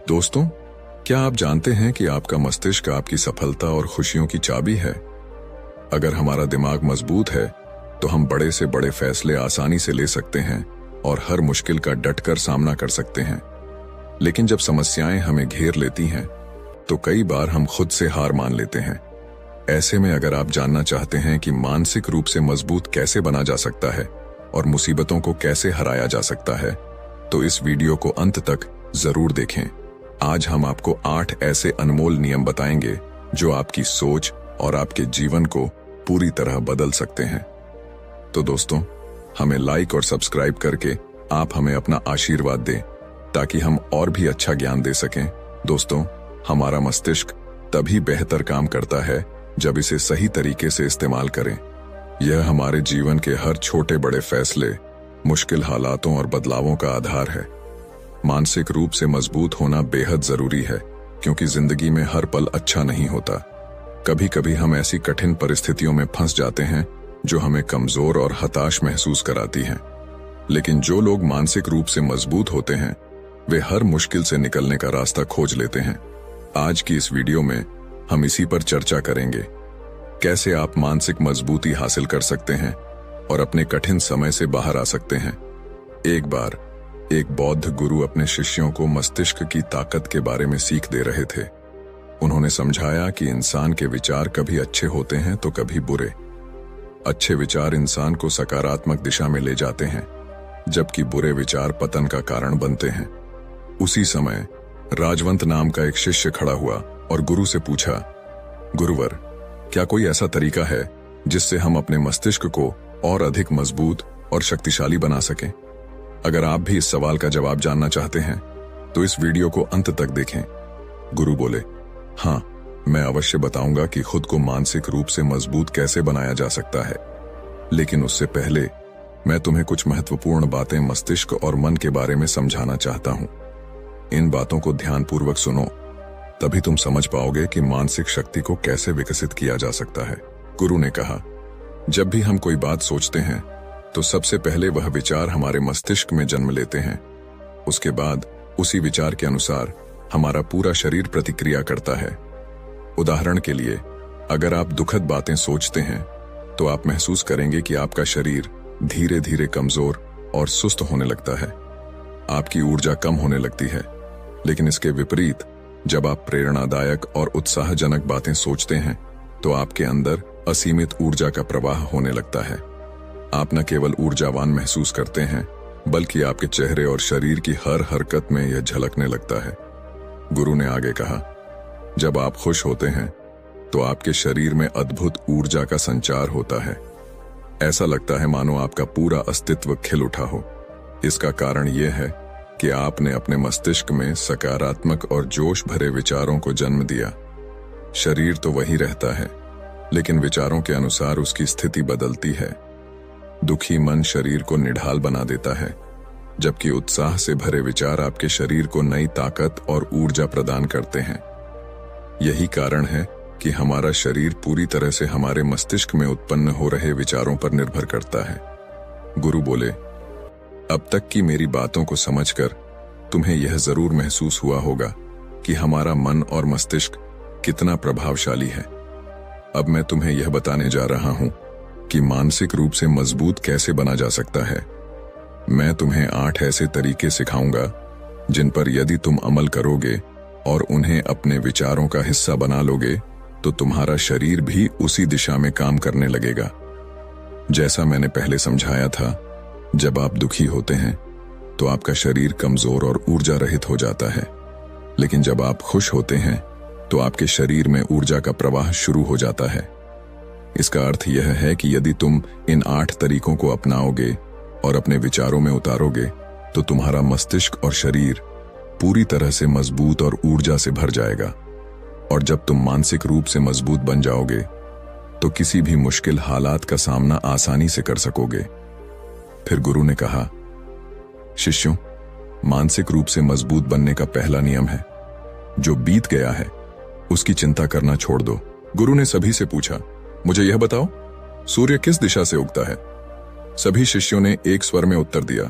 दोस्तों, क्या आप जानते हैं कि आपका मस्तिष्क आपकी सफलता और खुशियों की चाबी है? अगर हमारा दिमाग मजबूत है तो हम बड़े से बड़े फैसले आसानी से ले सकते हैं और हर मुश्किल का डटकर सामना कर सकते हैं। लेकिन जब समस्याएं हमें घेर लेती हैं तो कई बार हम खुद से हार मान लेते हैं। ऐसे में अगर आप जानना चाहते हैं कि मानसिक रूप से मजबूत कैसे बना जा सकता है और मुसीबतों को कैसे हराया जा सकता है, तो इस वीडियो को अंत तक जरूर देखें। आज हम आपको 8 ऐसे अनमोल नियम बताएंगे जो आपकी सोच और आपके जीवन को पूरी तरह बदल सकते हैं। तो दोस्तों, हमें लाइक और सब्सक्राइब करके आप हमें अपना आशीर्वाद दें ताकि हम और भी अच्छा ज्ञान दे सकें। दोस्तों, हमारा मस्तिष्क तभी बेहतर काम करता है जब इसे सही तरीके से इस्तेमाल करें। यह हमारे जीवन के हर छोटे बड़े फैसले, मुश्किल हालातों और बदलावों का आधार है। मानसिक रूप से मजबूत होना बेहद जरूरी है क्योंकि जिंदगी में हर पल अच्छा नहीं होता। कभी कभी हम ऐसी कठिन परिस्थितियों में फंस जाते हैं जो हमें कमजोर और हताश महसूस कराती हैं। लेकिन जो लोग मानसिक रूप से मजबूत होते हैं वे हर मुश्किल से निकलने का रास्ता खोज लेते हैं। आज की इस वीडियो में हम इसी पर चर्चा करेंगे, कैसे आप मानसिक मजबूती हासिल कर सकते हैं और अपने कठिन समय से बाहर आ सकते हैं। एक बार एक बौद्ध गुरु अपने शिष्यों को मस्तिष्क की ताकत के बारे में सीख दे रहे थे। उन्होंने समझाया कि इंसान के विचार कभी अच्छे होते हैं तो कभी बुरे। अच्छे विचार इंसान को सकारात्मक दिशा में ले जाते हैं, जबकि बुरे विचार पतन का कारण बनते हैं। उसी समय राजवंत नाम का एक शिष्य खड़ा हुआ और गुरु से पूछा, गुरुवर, क्या कोई ऐसा तरीका है जिससे हम अपने मस्तिष्क को और अधिक मजबूत और शक्तिशाली बना सकें? अगर आप भी इस सवाल का जवाब जानना चाहते हैं तो इस वीडियो को अंत तक देखें। गुरु बोले, हाँ, मैं अवश्य बताऊंगा कि खुद को मानसिक रूप से मजबूत कैसे बनाया जा सकता है। लेकिन उससे पहले मैं तुम्हें कुछ महत्वपूर्ण बातें मस्तिष्क और मन के बारे में समझाना चाहता हूं। इन बातों को ध्यानपूर्वक सुनो, तभी तुम समझ पाओगे कि मानसिक शक्ति को कैसे विकसित किया जा सकता है। गुरु ने कहा, जब भी हम कोई बात सोचते हैं तो सबसे पहले वह विचार हमारे मस्तिष्क में जन्म लेते हैं। उसके बाद उसी विचार के अनुसार हमारा पूरा शरीर प्रतिक्रिया करता है। उदाहरण के लिए, अगर आप दुखद बातें सोचते हैं तो आप महसूस करेंगे कि आपका शरीर धीरे धीरे कमजोर और सुस्त होने लगता है। आपकी ऊर्जा कम होने लगती है। लेकिन इसके विपरीत, जब आप प्रेरणादायक और उत्साहजनक बातें सोचते हैं तो आपके अंदर असीमित ऊर्जा का प्रवाह होने लगता है। आप न केवल ऊर्जावान महसूस करते हैं बल्कि आपके चेहरे और शरीर की हर हरकत में यह झलकने लगता है। गुरु ने आगे कहा, जब आप खुश होते हैं तो आपके शरीर में अद्भुत ऊर्जा का संचार होता है। ऐसा लगता है मानो आपका पूरा अस्तित्व खिल उठा हो। इसका कारण यह है कि आपने अपने मस्तिष्क में सकारात्मक और जोश भरे विचारों को जन्म दिया। शरीर तो वही रहता है, लेकिन विचारों के अनुसार उसकी स्थिति बदलती है। दुखी मन शरीर को निढाल बना देता है, जबकि उत्साह से भरे विचार आपके शरीर को नई ताकत और ऊर्जा प्रदान करते हैं। यही कारण है कि हमारा शरीर पूरी तरह से हमारे मस्तिष्क में उत्पन्न हो रहे विचारों पर निर्भर करता है। गुरु बोले, अब तक की मेरी बातों को समझकर तुम्हें यह जरूर महसूस हुआ होगा कि हमारा मन और मस्तिष्क कितना प्रभावशाली है। अब मैं तुम्हें यह बताने जा रहा हूं कि मानसिक रूप से मजबूत कैसे बना जा सकता है। मैं तुम्हें 8 ऐसे तरीके सिखाऊंगा जिन पर यदि तुम अमल करोगे और उन्हें अपने विचारों का हिस्सा बना लोगे तो तुम्हारा शरीर भी उसी दिशा में काम करने लगेगा। जैसा मैंने पहले समझाया था, जब आप दुखी होते हैं तो आपका शरीर कमजोर और ऊर्जा रहित हो जाता है। लेकिन जब आप खुश होते हैं तो आपके शरीर में ऊर्जा का प्रवाह शुरू हो जाता है। इसका अर्थ यह है कि यदि तुम इन 8 तरीकों को अपनाओगे और अपने विचारों में उतारोगे तो तुम्हारा मस्तिष्क और शरीर पूरी तरह से मजबूत और ऊर्जा से भर जाएगा। और जब तुम मानसिक रूप से मजबूत बन जाओगे तो किसी भी मुश्किल हालात का सामना आसानी से कर सकोगे। फिर गुरु ने कहा, शिष्यों, मानसिक रूप से मजबूत बनने का पहला नियम है, जो बीत गया है उसकी चिंता करना छोड़ दो। गुरु ने सभी से पूछा, मुझे यह बताओ, सूर्य किस दिशा से उगता है? सभी शिष्यों ने एक स्वर में उत्तर दिया,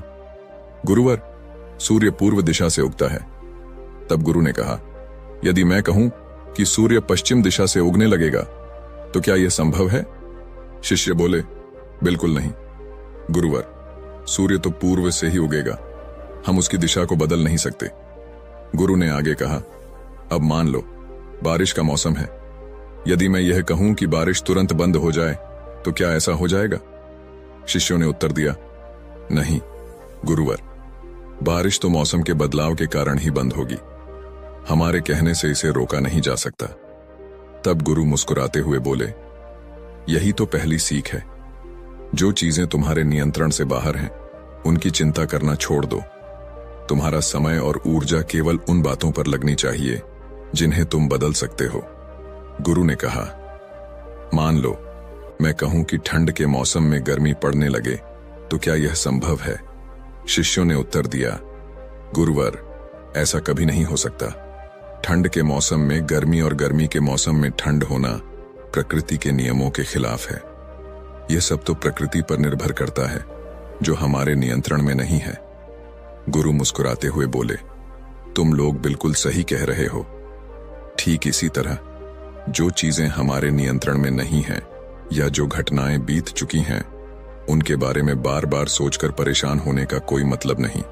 गुरुवर, सूर्य पूर्व दिशा से उगता है। तब गुरु ने कहा, यदि मैं कहूं कि सूर्य पश्चिम दिशा से उगने लगेगा तो क्या यह संभव है? शिष्य बोले, बिल्कुल नहीं गुरुवर, सूर्य तो पूर्व से ही उगेगा, हम उसकी दिशा को बदल नहीं सकते। गुरु ने आगे कहा, अब मान लो बारिश का मौसम है, यदि मैं यह कहूं कि बारिश तुरंत बंद हो जाए तो क्या ऐसा हो जाएगा? शिष्यों ने उत्तर दिया, नहीं गुरुवर, बारिश तो मौसम के बदलाव के कारण ही बंद होगी, हमारे कहने से इसे रोका नहीं जा सकता। तब गुरु मुस्कुराते हुए बोले, यही तो पहली सीख है, जो चीजें तुम्हारे नियंत्रण से बाहर हैं उनकी चिंता करना छोड़ दो। तुम्हारा समय और ऊर्जा केवल उन बातों पर लगनी चाहिए जिन्हें तुम बदल सकते हो। गुरु ने कहा, मान लो मैं कहूं कि ठंड के मौसम में गर्मी पड़ने लगे तो क्या यह संभव है? शिष्यों ने उत्तर दिया, गुरुवर, ऐसा कभी नहीं हो सकता। ठंड के मौसम में गर्मी और गर्मी के मौसम में ठंड होना प्रकृति के नियमों के खिलाफ है। यह सब तो प्रकृति पर निर्भर करता है जो हमारे नियंत्रण में नहीं है। गुरु मुस्कुराते हुए बोले, तुम लोग बिल्कुल सही कह रहे हो। ठीक इसी तरह जो चीजें हमारे नियंत्रण में नहीं हैं या जो घटनाएं बीत चुकी हैं उनके बारे में बार बार सोचकर परेशान होने का कोई मतलब नहीं।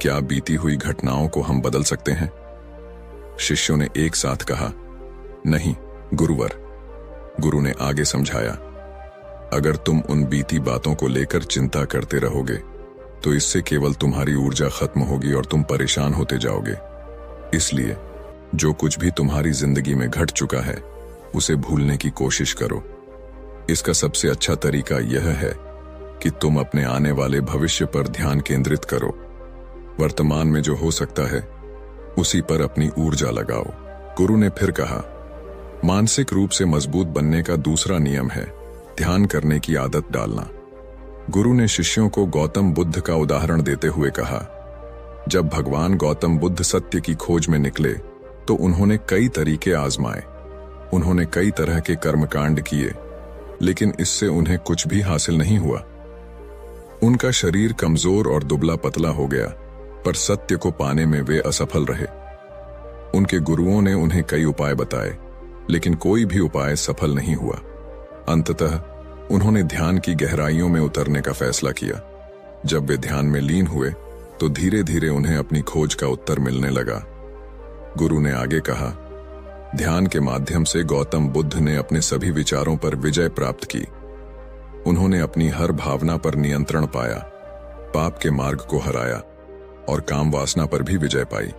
क्या बीती हुई घटनाओं को हम बदल सकते हैं? शिष्यों ने एक साथ कहा, नहीं गुरुवर। गुरु ने आगे समझाया, अगर तुम उन बीती बातों को लेकर चिंता करते रहोगे तो इससे केवल तुम्हारी ऊर्जा खत्म होगी और तुम परेशान होते जाओगे। इसलिए जो कुछ भी तुम्हारी जिंदगी में घट चुका है उसे भूलने की कोशिश करो। इसका सबसे अच्छा तरीका यह है कि तुम अपने आने वाले भविष्य पर ध्यान केंद्रित करो। वर्तमान में जो हो सकता है उसी पर अपनी ऊर्जा लगाओ। गुरु ने फिर कहा, मानसिक रूप से मजबूत बनने का दूसरा नियम है ध्यान करने की आदत डालना। गुरु ने शिष्यों को गौतम बुद्ध का उदाहरण देते हुए कहा, जब भगवान गौतम बुद्ध सत्य की खोज में निकले तो उन्होंने कई तरीके आजमाए, उन्होंने कई तरह के कर्मकांड किए, लेकिन इससे उन्हें कुछ भी हासिल नहीं हुआ। उनका शरीर कमजोर और दुबला पतला हो गया, पर सत्य को पाने में वे असफल रहे। उनके गुरुओं ने उन्हें कई उपाय बताए, लेकिन कोई भी उपाय सफल नहीं हुआ। अंततः उन्होंने ध्यान की गहराइयों में उतरने का फैसला किया। जब वे ध्यान में लीन हुए तो धीरे धीरे उन्हें अपनी खोज का उत्तर मिलने लगा। गुरु ने आगे कहा, ध्यान के माध्यम से गौतम बुद्ध ने अपने सभी विचारों पर विजय प्राप्त की। उन्होंने अपनी हर भावना पर नियंत्रण पाया, पाप के मार्ग को हराया और काम वासना पर भी विजय पाई।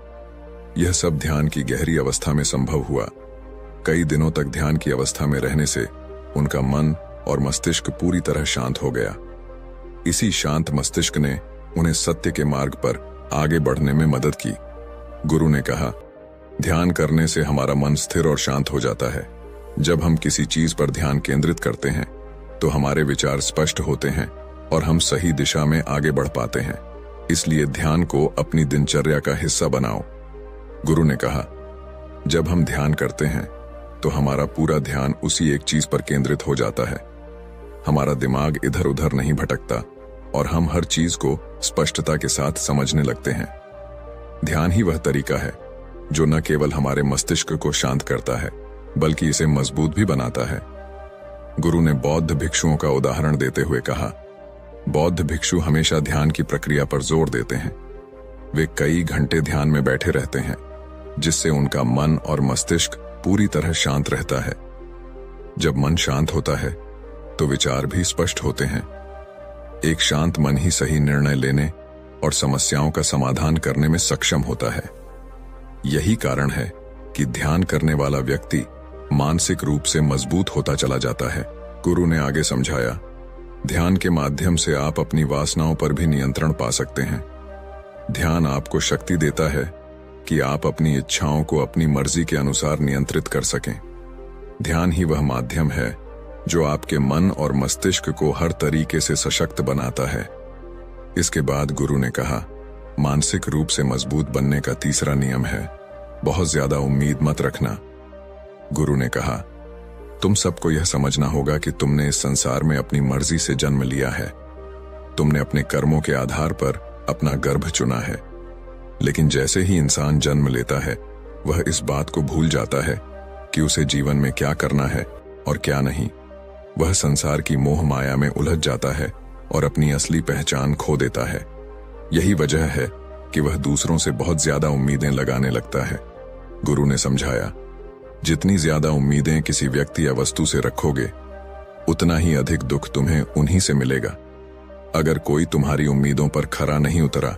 यह सब ध्यान की गहरी अवस्था में संभव हुआ। कई दिनों तक ध्यान की अवस्था में रहने से उनका मन और मस्तिष्क पूरी तरह शांत हो गया। इसी शांत मस्तिष्क ने उन्हें सत्य के मार्ग पर आगे बढ़ने में मदद की। गुरु ने कहा, ध्यान करने से हमारा मन स्थिर और शांत हो जाता है। जब हम किसी चीज पर ध्यान केंद्रित करते हैं तो हमारे विचार स्पष्ट होते हैं और हम सही दिशा में आगे बढ़ पाते हैं। इसलिए ध्यान को अपनी दिनचर्या का हिस्सा बनाओ। गुरु ने कहा, जब हम ध्यान करते हैं तो हमारा पूरा ध्यान उसी एक चीज पर केंद्रित हो जाता है। हमारा दिमाग इधर उधर नहीं भटकता और हम हर चीज को स्पष्टता के साथ समझने लगते हैं। ध्यान ही वह तरीका है जो न केवल हमारे मस्तिष्क को शांत करता है बल्कि इसे मजबूत भी बनाता है। गुरु ने बौद्ध भिक्षुओं का उदाहरण देते हुए कहा, बौद्ध भिक्षु हमेशा ध्यान की प्रक्रिया पर जोर देते हैं। वे कई घंटे ध्यान में बैठे रहते हैं, जिससे उनका मन और मस्तिष्क पूरी तरह शांत रहता है। जब मन शांत होता है तो विचार भी स्पष्ट होते हैं। एक शांत मन ही सही निर्णय लेने और समस्याओं का समाधान करने में सक्षम होता है। यही कारण है कि ध्यान करने वाला व्यक्ति मानसिक रूप से मजबूत होता चला जाता है। गुरु ने आगे समझाया, ध्यान के माध्यम से आप अपनी वासनाओं पर भी नियंत्रण पा सकते हैं। ध्यान आपको शक्ति देता है कि आप अपनी इच्छाओं को अपनी मर्जी के अनुसार नियंत्रित कर सकें। ध्यान ही वह माध्यम है जो आपके मन और मस्तिष्क को हर तरीके से सशक्त बनाता है। इसके बाद गुरु ने कहा, मानसिक रूप से मजबूत बनने का तीसरा नियम है बहुत ज्यादा उम्मीद मत रखना। गुरु ने कहा, तुम सबको यह समझना होगा कि तुमने इस संसार में अपनी मर्जी से जन्म लिया है। तुमने अपने कर्मों के आधार पर अपना गर्भ चुना है। लेकिन जैसे ही इंसान जन्म लेता है वह इस बात को भूल जाता है कि उसे जीवन में क्या करना है और क्या नहीं। वह संसार की मोह माया में उलझ जाता है और अपनी असली पहचान खो देता है। यही वजह है कि वह दूसरों से बहुत ज्यादा उम्मीदें लगाने लगता है। गुरु ने समझाया, जितनी ज्यादा उम्मीदें किसी व्यक्ति या वस्तु से रखोगे उतना ही अधिक दुख तुम्हें उन्हीं से मिलेगा। अगर कोई तुम्हारी उम्मीदों पर खरा नहीं उतरा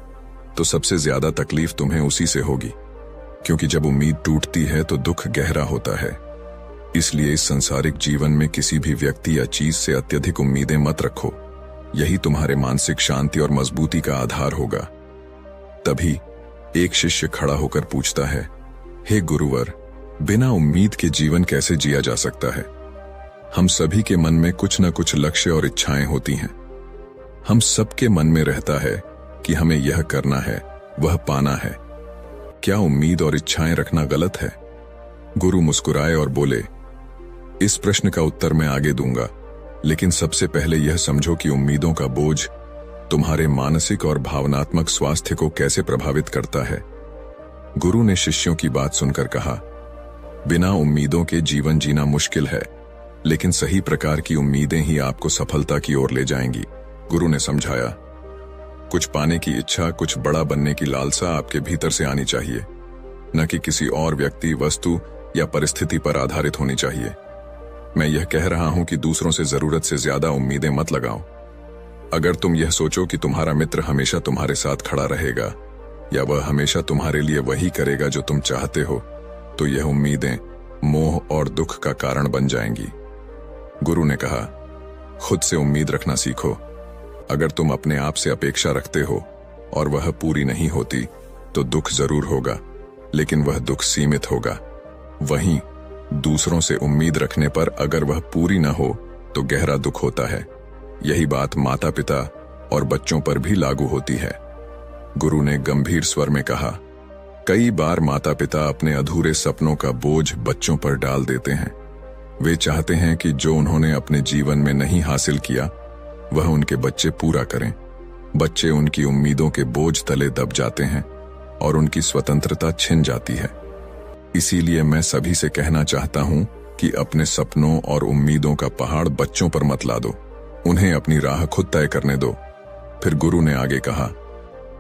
तो सबसे ज्यादा तकलीफ तुम्हें उसी से होगी, क्योंकि जब उम्मीद टूटती है तो दुख गहरा होता है। इसलिए इस संसारिक जीवन में किसी भी व्यक्ति या चीज से अत्यधिक उम्मीदें मत रखो। यही तुम्हारे मानसिक शांति और मजबूती का आधार होगा। तभी एक शिष्य खड़ा होकर पूछता है, हे गुरुवर, बिना उम्मीद के जीवन कैसे जिया जा सकता है? हम सभी के मन में कुछ न कुछ लक्ष्य और इच्छाएं होती हैं। हम सबके मन में रहता है कि हमें यह करना है, वह पाना है। क्या उम्मीद और इच्छाएं रखना गलत है? गुरु मुस्कुराए और बोले, इस प्रश्न का उत्तर मैं आगे दूंगा, लेकिन सबसे पहले यह समझो कि उम्मीदों का बोझ तुम्हारे मानसिक और भावनात्मक स्वास्थ्य को कैसे प्रभावित करता है। गुरु ने शिष्यों की बात सुनकर कहा, बिना उम्मीदों के जीवन जीना मुश्किल है, लेकिन सही प्रकार की उम्मीदें ही आपको सफलता की ओर ले जाएंगी। गुरु ने समझाया, कुछ पाने की इच्छा, कुछ बड़ा बनने की लालसा आपके भीतर से आनी चाहिए, न कि किसी और व्यक्ति, वस्तु या परिस्थिति पर आधारित होनी चाहिए। मैं यह कह रहा हूं कि दूसरों से जरूरत से ज्यादा उम्मीदें मत लगाओ। अगर तुम यह सोचो कि तुम्हारा मित्र हमेशा तुम्हारे साथ खड़ा रहेगा या वह हमेशा तुम्हारे लिए वही करेगा जो तुम चाहते हो, तो यह उम्मीदें मोह और दुख का कारण बन जाएंगी। गुरु ने कहा, खुद से उम्मीद रखना सीखो। अगर तुम अपने आप से अपेक्षा रखते हो और वह पूरी नहीं होती तो दुख जरूर होगा, लेकिन वह दुख सीमित होगा। वहीं दूसरों से उम्मीद रखने पर अगर वह पूरी न हो तो गहरा दुख होता है। यही बात माता पिता और बच्चों पर भी लागू होती है। गुरु ने गंभीर स्वर में कहा, कई बार माता पिता अपने अधूरे सपनों का बोझ बच्चों पर डाल देते हैं। वे चाहते हैं कि जो उन्होंने अपने जीवन में नहीं हासिल किया वह उनके बच्चे पूरा करें। बच्चे उनकी उम्मीदों के बोझ तले दब जाते हैं और उनकी स्वतंत्रता छिन जाती है। इसीलिए मैं सभी से कहना चाहता हूं कि अपने सपनों और उम्मीदों का पहाड़ बच्चों पर मत ला दो, उन्हें अपनी राह खुद तय करने दो। फिर गुरु ने आगे कहा,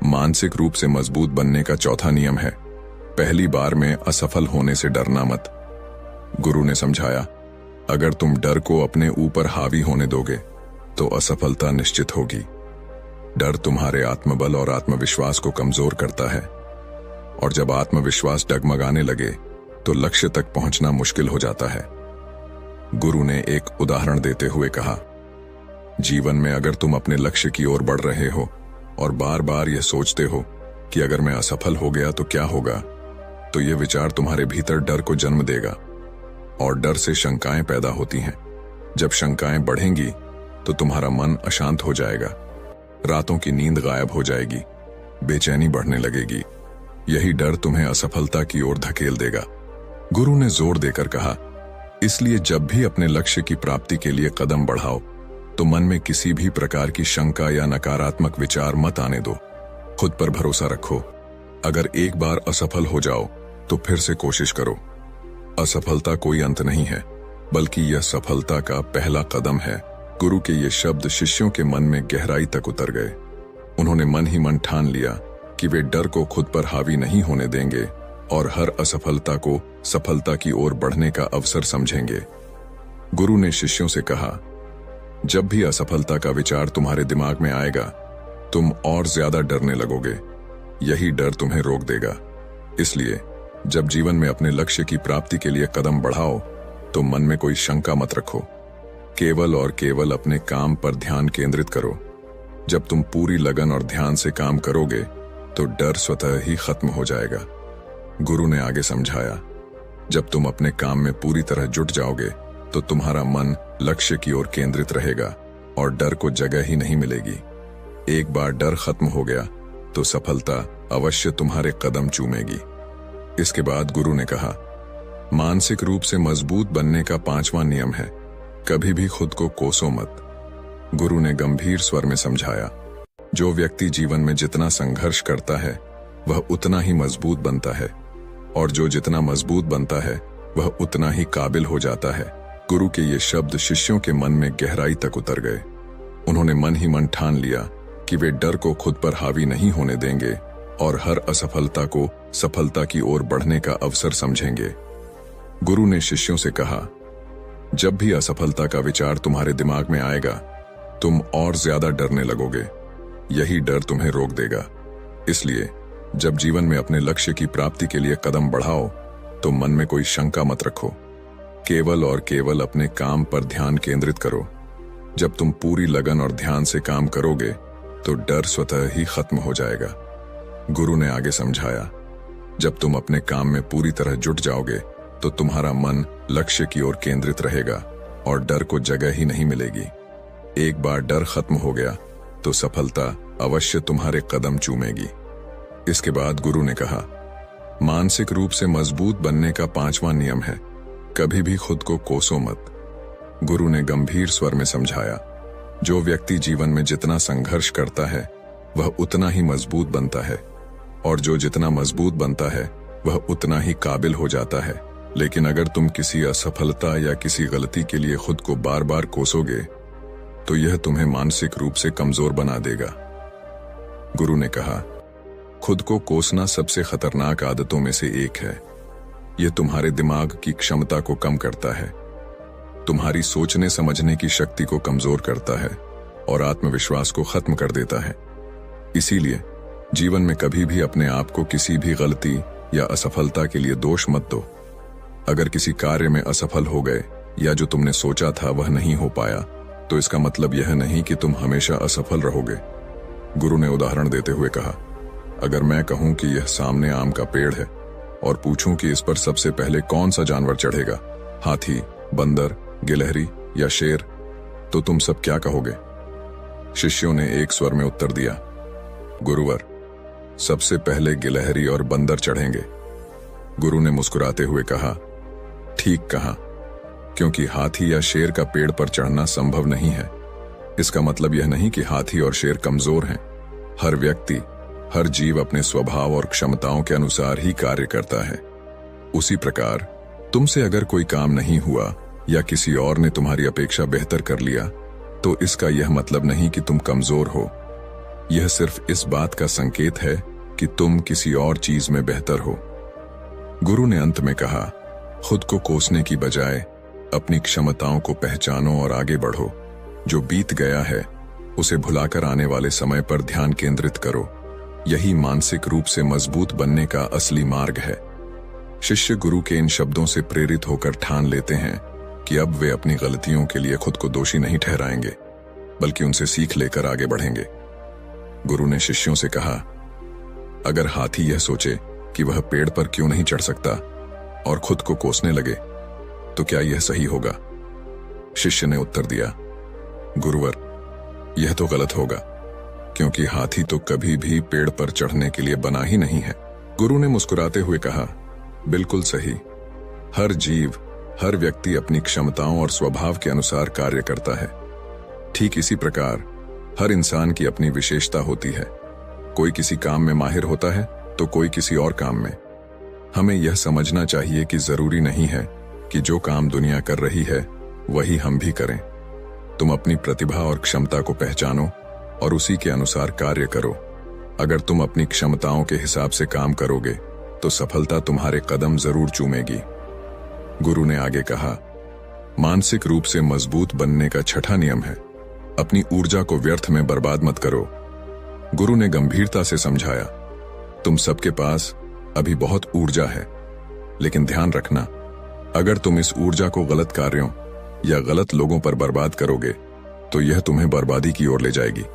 मानसिक रूप से मजबूत बनने का चौथा नियम है, पहली बार में असफल होने से डरना मत। गुरु ने समझाया, अगर तुम डर को अपने ऊपर हावी होने दोगे तो असफलता निश्चित होगी। डर तुम्हारे आत्मबल और आत्मविश्वास को कमजोर करता है, और जब आत्मविश्वास डगमगाने लगे तो लक्ष्य तक पहुंचना मुश्किल हो जाता है। गुरु ने एक उदाहरण देते हुए कहा, जीवन में अगर तुम अपने लक्ष्य की ओर बढ़ रहे हो और बार बार यह सोचते हो कि अगर मैं असफल हो गया तो क्या होगा, तो यह विचार तुम्हारे भीतर डर को जन्म देगा और डर से शंकाएं पैदा होती हैं। जब शंकाएं बढ़ेंगी तो तुम्हारा मन अशांत हो जाएगा, रातों की नींद गायब हो जाएगी, बेचैनी बढ़ने लगेगी। यही डर तुम्हें असफलता की ओर धकेल देगा। गुरु ने जोर देकर कहा, इसलिए जब भी अपने लक्ष्य की प्राप्ति के लिए कदम बढ़ाओ तो मन में किसी भी प्रकार की शंका या नकारात्मक विचार मत आने दो। खुद पर भरोसा रखो। अगर एक बार असफल हो जाओ तो फिर से कोशिश करो। असफलता कोई अंत नहीं है, बल्कि यह सफलता का पहला कदम है। गुरु के ये शब्द शिष्यों के मन में गहराई तक उतर गए। उन्होंने मन ही मन ठान लिया कि वे डर को खुद पर हावी नहीं होने देंगे और हर असफलता को सफलता की ओर बढ़ने का अवसर समझेंगे। गुरु ने शिष्यों से कहा, जब भी असफलता का विचार तुम्हारे दिमाग में आएगा, तुम और ज्यादा डरने लगोगे। यही डर तुम्हें रोक देगा। इसलिए जब जीवन में अपने लक्ष्य की प्राप्ति के लिए कदम बढ़ाओ तो मन में कोई शंका मत रखो। केवल और केवल अपने काम पर ध्यान केंद्रित करो। जब तुम पूरी लगन और ध्यान से काम करोगे तो डर स्वतः ही खत्म हो जाएगा। गुरु ने आगे समझाया, जब तुम अपने काम में पूरी तरह जुट जाओगे तो तुम्हारा मन लक्ष्य की ओर केंद्रित रहेगा और डर को जगह ही नहीं मिलेगी। एक बार डर खत्म हो गया तो सफलता अवश्य तुम्हारे कदम चूमेगी। इसके बाद गुरु ने कहा, मानसिक रूप से मजबूत बनने का पांचवा नियम है, कभी भी खुद को कोसो मत। गुरु ने गंभीर स्वर में समझाया, जो व्यक्ति जीवन में जितना संघर्ष करता है वह उतना ही मजबूत बनता है, और जो जितना मजबूत बनता है वह उतना ही काबिल हो जाता है। गुरु के ये शब्द शिष्यों के मन में गहराई तक उतर गए। उन्होंने मन ही मन ठान लिया कि वे डर को खुद पर हावी नहीं होने देंगे और हर असफलता को सफलता की ओर बढ़ने का अवसर समझेंगे। गुरु ने शिष्यों से कहा, जब भी असफलता का विचार तुम्हारे दिमाग में आएगा, तुम और ज्यादा डरने लगोगे। यही डर तुम्हें रोक देगा। इसलिए जब जीवन में अपने लक्ष्य की प्राप्ति के लिए कदम बढ़ाओ तो मन में कोई शंका मत रखो। केवल और केवल अपने काम पर ध्यान केंद्रित करो। जब तुम पूरी लगन और ध्यान से काम करोगे तो डर स्वतः ही खत्म हो जाएगा। गुरु ने आगे समझाया, जब तुम अपने काम में पूरी तरह जुट जाओगे तो तुम्हारा मन लक्ष्य की ओर केंद्रित रहेगा और डर को जगह ही नहीं मिलेगी। एक बार डर खत्म हो गया तो सफलता अवश्य तुम्हारे कदम चूमेगी। इसके बाद गुरु ने कहा, मानसिक रूप से मजबूत बनने का 5वां नियम है, कभी भी खुद को कोसो मत। गुरु ने गंभीर स्वर में समझाया, जो व्यक्ति जीवन में जितना संघर्ष करता है वह उतना ही मजबूत बनता है, और जो जितना मजबूत बनता है वह उतना ही काबिल हो जाता है। लेकिन अगर तुम किसी असफलता या किसी गलती के लिए खुद को बार बार कोसोगे तो यह तुम्हें मानसिक रूप से कमजोर बना देगा। गुरु ने कहा, खुद को कोसना सबसे खतरनाक आदतों में से एक है। यह तुम्हारे दिमाग की क्षमता को कम करता है, तुम्हारी सोचने समझने की शक्ति को कमजोर करता है और आत्मविश्वास को खत्म कर देता है। इसीलिए जीवन में कभी भी अपने आप को किसी भी गलती या असफलता के लिए दोष मत दो। अगर किसी कार्य में असफल हो गए या जो तुमने सोचा था वह नहीं हो पाया, तो इसका मतलब यह नहीं कि तुम हमेशा असफल रहोगे। गुरु ने उदाहरण देते हुए कहा, अगर मैं कहूं कि यह सामने आम का पेड़ है और पूछूं कि इस पर सबसे पहले कौन सा जानवर चढ़ेगा, हाथी, बंदर, गिलहरी या शेर, तो तुम सब क्या कहोगे? शिष्यों ने एक स्वर में उत्तर दिया, गुरुवर, सबसे पहले गिलहरी और बंदर चढ़ेंगे। गुरु ने मुस्कुराते हुए कहा, ठीक कहा, क्योंकि हाथी या शेर का पेड़ पर चढ़ना संभव नहीं है। इसका मतलब यह नहीं कि हाथी और शेर कमजोर हैं। हर व्यक्ति, हर जीव अपने स्वभाव और क्षमताओं के अनुसार ही कार्य करता है। उसी प्रकार तुमसे अगर कोई काम नहीं हुआ या किसी और ने तुम्हारी अपेक्षा बेहतर कर लिया, तो इसका यह मतलब नहीं कि तुम कमजोर हो। यह सिर्फ इस बात का संकेत है कि तुम किसी और चीज में बेहतर हो। गुरु ने अंत में कहा, खुद को कोसने की बजाय अपनी क्षमताओं को पहचानो और आगे बढ़ो। जो बीत गया है उसे भुलाकर आने वाले समय पर ध्यान केंद्रित करो। यही मानसिक रूप से मजबूत बनने का असली मार्ग है। शिष्य गुरु के इन शब्दों से प्रेरित होकर ठान लेते हैं कि अब वे अपनी गलतियों के लिए खुद को दोषी नहीं ठहराएंगे, बल्कि उनसे सीख लेकर आगे बढ़ेंगे। गुरु ने शिष्यों से कहा, अगर हाथी यह सोचे कि वह पेड़ पर क्यों नहीं चढ़ सकता और खुद को कोसने लगे, तो क्या यह सही होगा? शिष्य ने उत्तर दिया, गुरुवर, यह तो गलत होगा, क्योंकि हाथी तो कभी भी पेड़ पर चढ़ने के लिए बना ही नहीं है। गुरु ने मुस्कुराते हुए कहा, बिल्कुल सही। हर जीव, हर व्यक्ति अपनी क्षमताओं और स्वभाव के अनुसार कार्य करता है। ठीक इसी प्रकार हर इंसान की अपनी विशेषता होती है। कोई किसी काम में माहिर होता है तो कोई किसी और काम में। हमें यह समझना चाहिए कि जरूरी नहीं है कि जो काम दुनिया कर रही है वही हम भी करें। तुम अपनी प्रतिभा और क्षमता को पहचानो और उसी के अनुसार कार्य करो। अगर तुम अपनी क्षमताओं के हिसाब से काम करोगे तो सफलता तुम्हारे कदम जरूर चूमेगी। गुरु ने आगे कहा, मानसिक रूप से मजबूत बनने का 6वां नियम है, अपनी ऊर्जा को व्यर्थ में बर्बाद मत करो। गुरु ने गंभीरता से समझाया, तुम सबके पास अभी बहुत ऊर्जा है, लेकिन ध्यान रखना, अगर तुम इस ऊर्जा को गलत कार्यों या गलत लोगों पर बर्बाद करोगे तो यह तुम्हें बर्बादी की ओर ले जाएगी।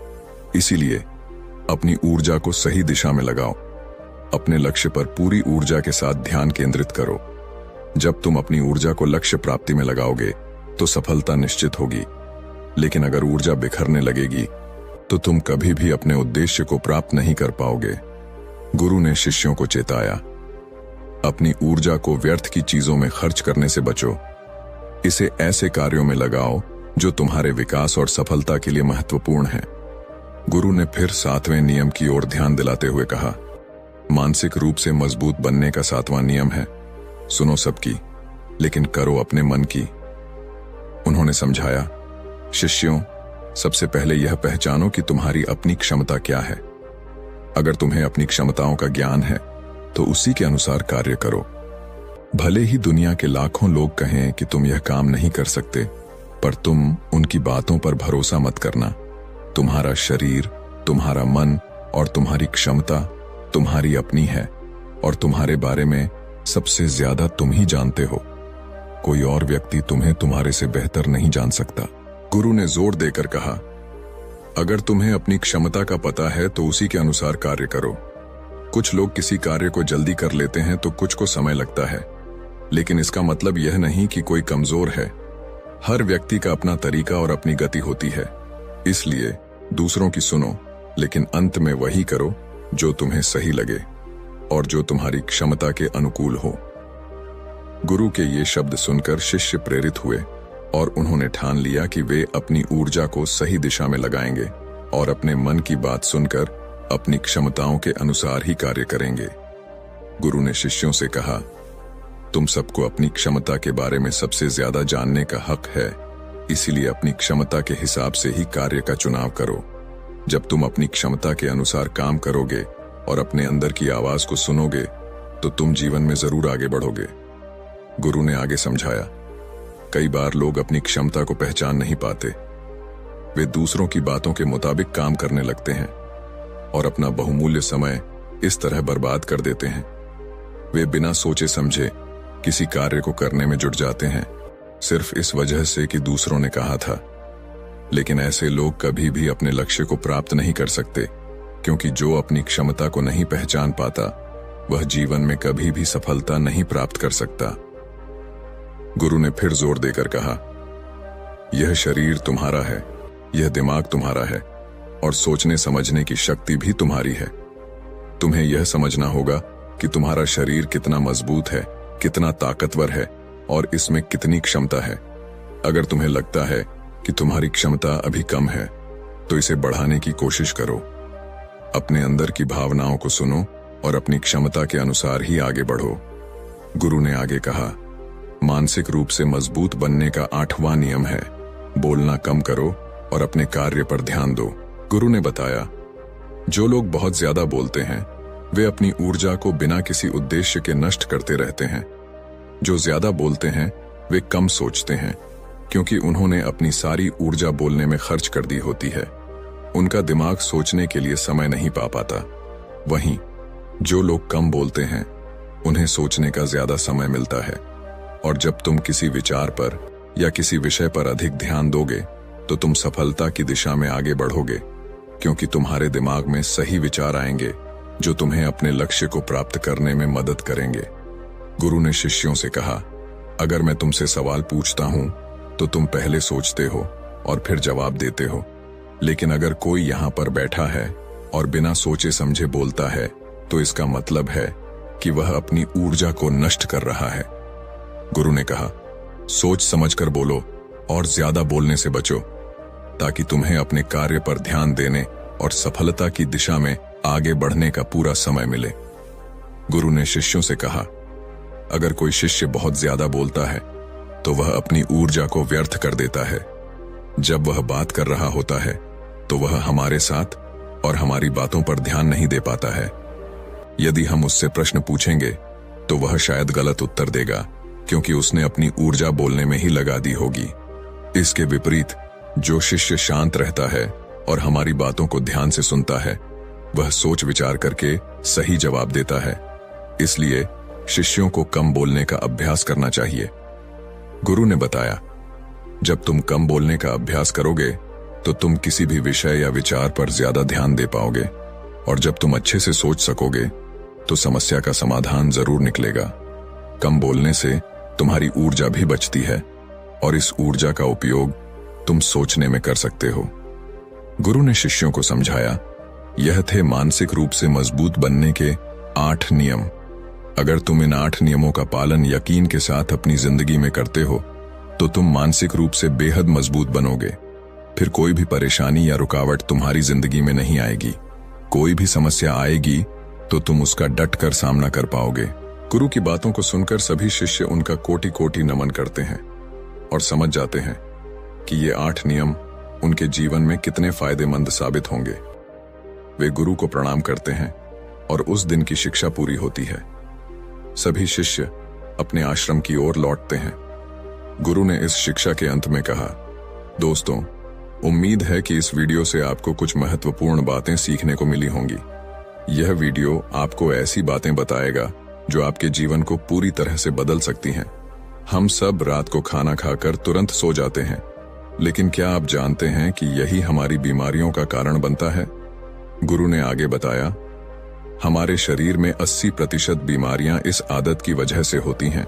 इसीलिए अपनी ऊर्जा को सही दिशा में लगाओ। अपने लक्ष्य पर पूरी ऊर्जा के साथ ध्यान केंद्रित करो। जब तुम अपनी ऊर्जा को लक्ष्य प्राप्ति में लगाओगे तो सफलता निश्चित होगी, लेकिन अगर ऊर्जा बिखरने लगेगी तो तुम कभी भी अपने उद्देश्य को प्राप्त नहीं कर पाओगे। गुरु ने शिष्यों को चेताया, अपनी ऊर्जा को व्यर्थ की चीजों में खर्च करने से बचो। इसे ऐसे कार्यों में लगाओ जो तुम्हारे विकास और सफलता के लिए महत्वपूर्ण है। गुरु ने फिर 7वें नियम की ओर ध्यान दिलाते हुए कहा, मानसिक रूप से मजबूत बनने का 7वां नियम है, सुनो सबकी लेकिन करो अपने मन की। उन्होंने समझाया, शिष्यों, सबसे पहले यह पहचानो कि तुम्हारी अपनी क्षमता क्या है। अगर तुम्हें अपनी क्षमताओं का ज्ञान है तो उसी के अनुसार कार्य करो। भले ही दुनिया के लाखों लोग कहें कि तुम यह काम नहीं कर सकते, पर तुम उनकी बातों पर भरोसा मत करना। तुम्हारा शरीर, तुम्हारा मन और तुम्हारी क्षमता तुम्हारी अपनी है और तुम्हारे बारे में सबसे ज्यादा तुम ही जानते हो। कोई और व्यक्ति तुम्हें तुम्हारे से बेहतर नहीं जान सकता। गुरु ने जोर देकर कहा, अगर तुम्हें अपनी क्षमता का पता है तो उसी के अनुसार कार्य करो। कुछ लोग किसी कार्य को जल्दी कर लेते हैं तो कुछ को समय लगता है, लेकिन इसका मतलब यह नहीं कि कोई कमजोर है। हर व्यक्ति का अपना तरीका और अपनी गति होती है। इसलिए दूसरों की सुनो, लेकिन अंत में वही करो जो तुम्हें सही लगे और जो तुम्हारी क्षमता के अनुकूल हो। गुरु के ये शब्द सुनकर शिष्य प्रेरित हुए और उन्होंने ठान लिया कि वे अपनी ऊर्जा को सही दिशा में लगाएंगे और अपने मन की बात सुनकर अपनी क्षमताओं के अनुसार ही कार्य करेंगे। गुरु ने शिष्यों से कहा, तुम सबको अपनी क्षमता के बारे में सबसे ज्यादा जानने का हक है, इसीलिए अपनी क्षमता के हिसाब से ही कार्य का चुनाव करो। जब तुम अपनी क्षमता के अनुसार काम करोगे और अपने अंदर की आवाज को सुनोगे तो तुम जीवन में जरूर आगे बढ़ोगे। गुरु ने आगे समझाया, कई बार लोग अपनी क्षमता को पहचान नहीं पाते। वे दूसरों की बातों के मुताबिक काम करने लगते हैं और अपना बहुमूल्य समय इस तरह बर्बाद कर देते हैं। वे बिना सोचे समझे किसी कार्य को करने में जुट जाते हैं सिर्फ इस वजह से कि दूसरों ने कहा था। लेकिन ऐसे लोग कभी भी अपने लक्ष्य को प्राप्त नहीं कर सकते, क्योंकि जो अपनी क्षमता को नहीं पहचान पाता वह जीवन में कभी भी सफलता नहीं प्राप्त कर सकता। गुरु ने फिर जोर देकर कहा, यह शरीर तुम्हारा है, यह दिमाग तुम्हारा है और सोचने समझने की शक्ति भी तुम्हारी है। तुम्हें यह समझना होगा कि तुम्हारा शरीर कितना मजबूत है, कितना ताकतवर है और इसमें कितनी क्षमता है। अगर तुम्हें लगता है कि तुम्हारी क्षमता अभी कम है तो इसे बढ़ाने की कोशिश करो। अपने अंदर की भावनाओं को सुनो और अपनी क्षमता के अनुसार ही आगे बढ़ो। गुरु ने आगे कहा, मानसिक रूप से मजबूत बनने का 8वां नियम है, बोलना कम करो और अपने कार्य पर ध्यान दो। गुरु ने बताया, जो लोग बहुत ज्यादा बोलते हैं वे अपनी ऊर्जा को बिना किसी उद्देश्य के नष्ट करते रहते हैं। जो ज्यादा बोलते हैं वे कम सोचते हैं, क्योंकि उन्होंने अपनी सारी ऊर्जा बोलने में खर्च कर दी होती है। उनका दिमाग सोचने के लिए समय नहीं पा पाता। वहीं जो लोग कम बोलते हैं उन्हें सोचने का ज्यादा समय मिलता है, और जब तुम किसी विचार पर या किसी विषय पर अधिक ध्यान दोगे तो तुम सफलता की दिशा में आगे बढ़ोगे, क्योंकि तुम्हारे दिमाग में सही विचार आएंगे जो तुम्हें अपने लक्ष्य को प्राप्त करने में मदद करेंगे। गुरु ने शिष्यों से कहा, अगर मैं तुमसे सवाल पूछता हूं तो तुम पहले सोचते हो और फिर जवाब देते हो, लेकिन अगर कोई यहां पर बैठा है और बिना सोचे समझे बोलता है तो इसका मतलब है कि वह अपनी ऊर्जा को नष्ट कर रहा है। गुरु ने कहा, सोच समझकर बोलो और ज्यादा बोलने से बचो, ताकि तुम्हें अपने कार्य पर ध्यान देने और सफलता की दिशा में आगे बढ़ने का पूरा समय मिले। गुरु ने शिष्यों से कहा, अगर कोई शिष्य बहुत ज्यादा बोलता है तो वह अपनी ऊर्जा को व्यर्थ कर देता है। जब वह बात कर रहा होता है तो वह हमारे साथ और हमारी बातों पर ध्यान नहीं दे पाता है। यदि हम उससे प्रश्न पूछेंगे तो वह शायद गलत उत्तर देगा, क्योंकि उसने अपनी ऊर्जा बोलने में ही लगा दी होगी। इसके विपरीत जो शिष्य शांत रहता है और हमारी बातों को ध्यान से सुनता है वह सोच विचार करके सही जवाब देता है। इसलिए शिष्यों को कम बोलने का अभ्यास करना चाहिए। गुरु ने बताया, जब तुम कम बोलने का अभ्यास करोगे तो तुम किसी भी विषय या विचार पर ज्यादा ध्यान दे पाओगे, और जब तुम अच्छे से सोच सकोगे तो समस्या का समाधान जरूर निकलेगा। कम बोलने से तुम्हारी ऊर्जा भी बचती है और इस ऊर्जा का उपयोग तुम सोचने में कर सकते हो। गुरु ने शिष्यों को समझाया, यह थे मानसिक रूप से मजबूत बनने के 8 नियम। अगर तुम इन 8 नियमों का पालन यकीन के साथ अपनी जिंदगी में करते हो तो तुम मानसिक रूप से बेहद मजबूत बनोगे। फिर कोई भी परेशानी या रुकावट तुम्हारी जिंदगी में नहीं आएगी। कोई भी समस्या आएगी तो तुम उसका डट कर सामना कर पाओगे। गुरु की बातों को सुनकर सभी शिष्य उनका कोटि कोटि नमन करते हैं और समझ जाते हैं कि ये 8 नियम उनके जीवन में कितने फायदेमंद साबित होंगे। वे गुरु को प्रणाम करते हैं और उस दिन की शिक्षा पूरी होती है। सभी शिष्य अपने आश्रम की ओर लौटते हैं। गुरु ने इस शिक्षा के अंत में कहा, दोस्तों, उम्मीद है कि इस वीडियो से आपको कुछ महत्वपूर्ण बातें सीखने को मिली होंगी। यह वीडियो आपको ऐसी बातें बताएगा जो आपके जीवन को पूरी तरह से बदल सकती हैं। हम सब रात को खाना खाकर तुरंत सो जाते हैं, लेकिन क्या आप जानते हैं कि यही हमारी बीमारियों का कारण बनता है? गुरु ने आगे बताया, हमारे शरीर में 80% बीमारियां इस आदत की वजह से होती हैं।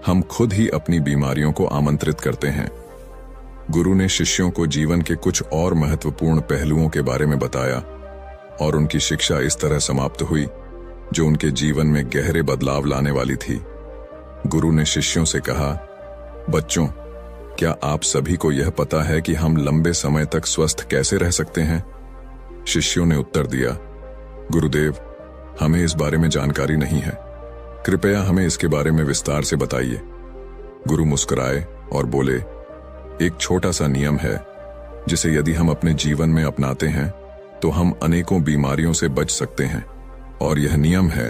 हम खुद ही अपनी बीमारियों को आमंत्रित करते हैं। गुरु ने शिष्यों को जीवन के कुछ और महत्वपूर्ण पहलुओं के बारे में बताया और उनकी शिक्षा इस तरह समाप्त हुई जो उनके जीवन में गहरे बदलाव लाने वाली थी। गुरु ने शिष्यों से कहा, बच्चों, क्या आप सभी को यह पता है कि हम लंबे समय तक स्वस्थ कैसे रह सकते हैं? शिष्यों ने उत्तर दिया, गुरुदेव, हमें इस बारे में जानकारी नहीं है। कृपया हमें इसके बारे में विस्तार से बताइए। गुरु मुस्कुराए और बोले, एक छोटा सा नियम है जिसे यदि हम अपने जीवन में अपनाते हैं तो हम अनेकों बीमारियों से बच सकते हैं, और यह नियम है,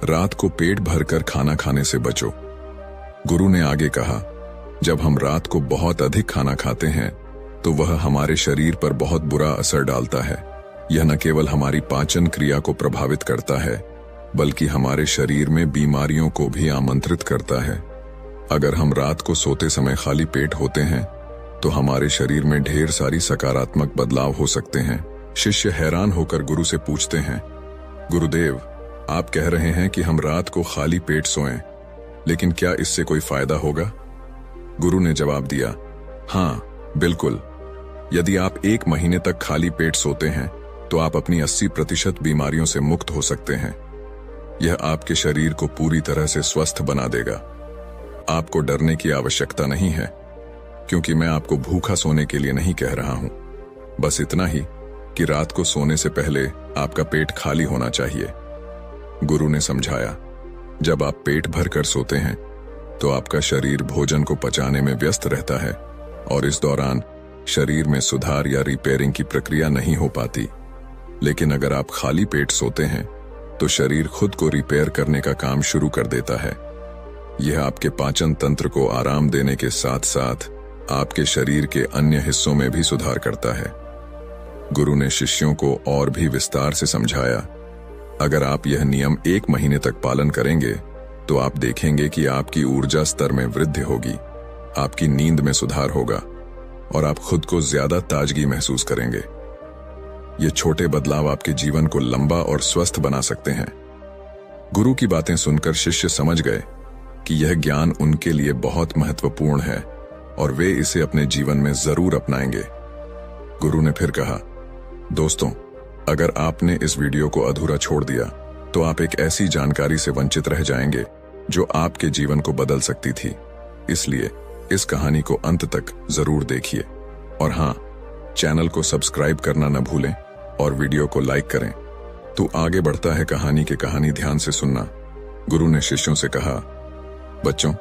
रात को पेट भरकर खाना खाने से बचो। गुरु ने आगे कहा, जब हम रात को बहुत अधिक खाना खाते हैं तो वह हमारे शरीर पर बहुत बुरा असर डालता है। यह न केवल हमारी पाचन क्रिया को प्रभावित करता है, बल्कि हमारे शरीर में बीमारियों को भी आमंत्रित करता है। अगर हम रात को सोते समय खाली पेट होते हैं तो हमारे शरीर में ढेर सारी सकारात्मक बदलाव हो सकते हैं। शिष्य हैरान होकर गुरु से पूछते हैं, गुरुदेव, आप कह रहे हैं कि हम रात को खाली पेट सोएं, लेकिन क्या इससे कोई फायदा होगा? गुरु ने जवाब दिया, हाँ, बिल्कुल। यदि आप 1 महीने तक खाली पेट सोते हैं तो आप अपनी 80% बीमारियों से मुक्त हो सकते हैं। यह आपके शरीर को पूरी तरह से स्वस्थ बना देगा। आपको डरने की आवश्यकता नहीं है, क्योंकि मैं आपको भूखा सोने के लिए नहीं कह रहा हूं। बस इतना ही कि रात को सोने से पहले आपका पेट खाली होना चाहिए। गुरु ने समझाया, जब आप पेट भर कर सोते हैं तो आपका शरीर भोजन को पचाने में व्यस्त रहता है और इस दौरान शरीर में सुधार या रिपेयरिंग की प्रक्रिया नहीं हो पाती। लेकिन अगर आप खाली पेट सोते हैं तो शरीर खुद को रिपेयर करने का काम शुरू कर देता है। यह आपके पाचन तंत्र को आराम देने के साथ साथ आपके शरीर के अन्य हिस्सों में भी सुधार करता है। गुरु ने शिष्यों को और भी विस्तार से समझाया, अगर आप यह नियम 1 महीने तक पालन करेंगे तो आप देखेंगे कि आपकी ऊर्जा स्तर में वृद्धि होगी, आपकी नींद में सुधार होगा और आप खुद को ज्यादा ताजगी महसूस करेंगे। ये छोटे बदलाव आपके जीवन को लंबा और स्वस्थ बना सकते हैं। गुरु की बातें सुनकर शिष्य समझ गए कि यह ज्ञान उनके लिए बहुत महत्वपूर्ण है और वे इसे अपने जीवन में जरूर अपनाएंगे। गुरु ने फिर कहा, दोस्तों, अगर आपने इस वीडियो को अधूरा छोड़ दिया तो आप एक ऐसी जानकारी से वंचित रह जाएंगे जो आपके जीवन को बदल सकती थी। इसलिए इस कहानी को अंत तक जरूर देखिए और हाँ, चैनल को सब्सक्राइब करना न भूलें और वीडियो को लाइक करें। तू आगे बढ़ता है कहानी के कहानी ध्यान से सुनना। गुरु ने शिष्यों से कहा, बच्चों,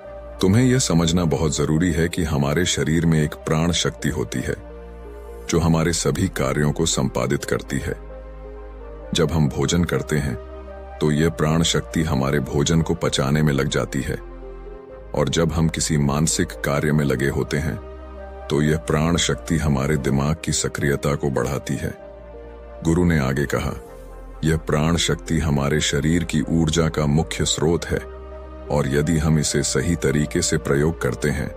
तुम्हें यह समझना बहुत जरूरी है कि हमारे शरीर में एक प्राण शक्ति होती है जो हमारे सभी कार्यों को संपादित करती है। जब हम भोजन करते हैं तो यह प्राण शक्ति हमारे भोजन को पचाने में लग जाती है, और जब हम किसी मानसिक कार्य में लगे होते हैं तो यह प्राण शक्ति हमारे दिमाग की सक्रियता को बढ़ाती है। गुरु ने आगे कहा, यह प्राण शक्ति हमारे शरीर की ऊर्जा का मुख्य स्रोत है और यदि हम इसे सही तरीके से प्रयोग करते हैं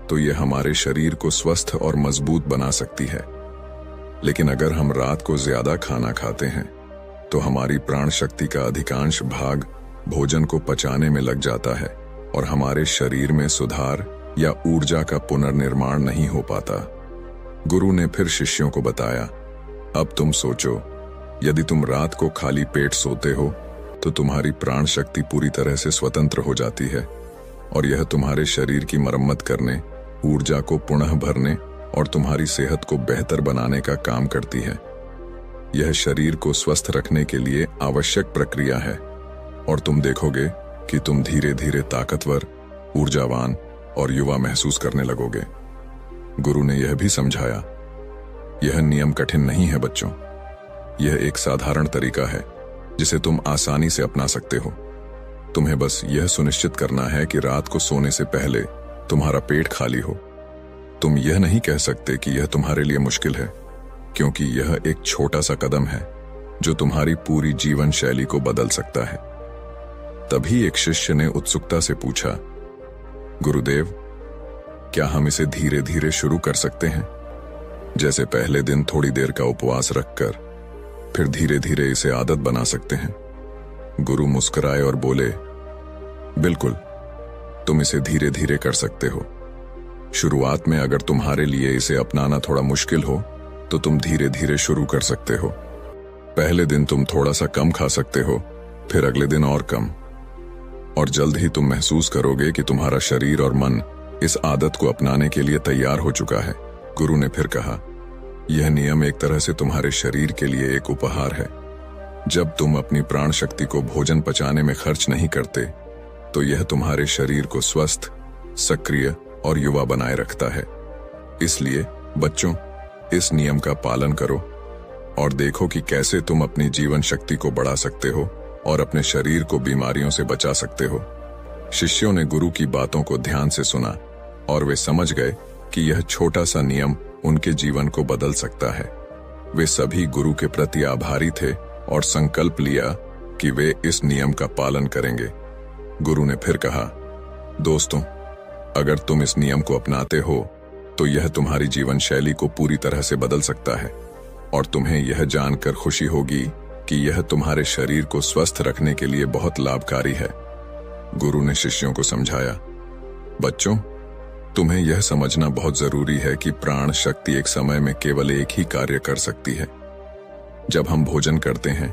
तो यह हमारे शरीर को स्वस्थ और मजबूत बना सकती है। लेकिन अगर हम रात को ज्यादा खाना खाते हैं तो हमारी प्राण शक्ति का अधिकांश भाग भोजन को पचाने में लग जाता है और हमारे शरीर में सुधार या ऊर्जा का पुनर्निर्माण नहीं हो पाता। गुरु ने फिर शिष्यों को बताया, अब तुम सोचो, यदि तुम रात को खाली पेट सोते हो तो तुम्हारी प्राण शक्ति पूरी तरह से स्वतंत्र हो जाती है और यह तुम्हारे शरीर की मरम्मत करने, ऊर्जा को पुनः भरने और तुम्हारी सेहत को बेहतर बनाने का काम करती है। यह शरीर को स्वस्थ रखने के लिए आवश्यक प्रक्रिया है और तुम देखोगे कि तुम धीरे धीरे ताकतवर, ऊर्जावान और युवा महसूस करने लगोगे। गुरु ने यह भी समझाया, यह नियम कठिन नहीं है बच्चों। यह एक साधारण तरीका है जिसे तुम आसानी से अपना सकते हो। तुम्हें बस यह सुनिश्चित करना है कि रात को सोने से पहले तुम्हारा पेट खाली हो। तुम यह नहीं कह सकते कि यह तुम्हारे लिए मुश्किल है, क्योंकि यह एक छोटा सा कदम है जो तुम्हारी पूरी जीवन शैली को बदल सकता है। तभी एक शिष्य ने उत्सुकता से पूछा, गुरुदेव, क्या हम इसे धीरे धीरे शुरू कर सकते हैं? जैसे पहले दिन थोड़ी देर का उपवास रखकर फिर धीरे धीरे इसे आदत बना सकते हैं। गुरु मुस्कुराए और बोले, बिल्कुल, तुम इसे धीरे धीरे कर सकते हो। शुरुआत में अगर तुम्हारे लिए इसे अपनाना थोड़ा मुश्किल हो तो तुम धीरे धीरे शुरू कर सकते हो। पहले दिन तुम थोड़ा सा कम खा सकते हो, फिर अगले दिन और कम, और जल्द ही तुम महसूस करोगे कि तुम्हारा शरीर और मन इस आदत को अपनाने के लिए तैयार हो चुका है। गुरु ने फिर कहा, यह नियम एक तरह से तुम्हारे शरीर के लिए एक उपहार है। जब तुम अपनी प्राण शक्ति को भोजन पचाने में खर्च नहीं करते तो यह तुम्हारे शरीर को स्वस्थ, सक्रिय और युवा बनाए रखता है। इसलिए बच्चों, इस नियम का पालन करो और देखो कि कैसे तुम अपनी जीवन शक्ति को बढ़ा सकते हो और अपने शरीर को बीमारियों से बचा सकते हो। शिष्यों ने गुरु की बातों को ध्यान से सुना और वे समझ गए कि यह छोटा सा नियम उनके जीवन को बदल सकता है। वे सभी गुरु के प्रति आभारी थे और संकल्प लिया कि वे इस नियम का पालन करेंगे। गुरु ने फिर कहा, दोस्तों, अगर तुम इस नियम को अपनाते हो तो यह तुम्हारी जीवन शैली को पूरी तरह से बदल सकता है और तुम्हें यह जानकर खुशी होगी कि यह तुम्हारे शरीर को स्वस्थ रखने के लिए बहुत लाभकारी है। गुरु ने शिष्यों को समझाया, बच्चों, तुम्हें यह समझना बहुत जरूरी है कि प्राण शक्ति एक समय में केवल एक ही कार्य कर सकती है। जब हम भोजन करते हैं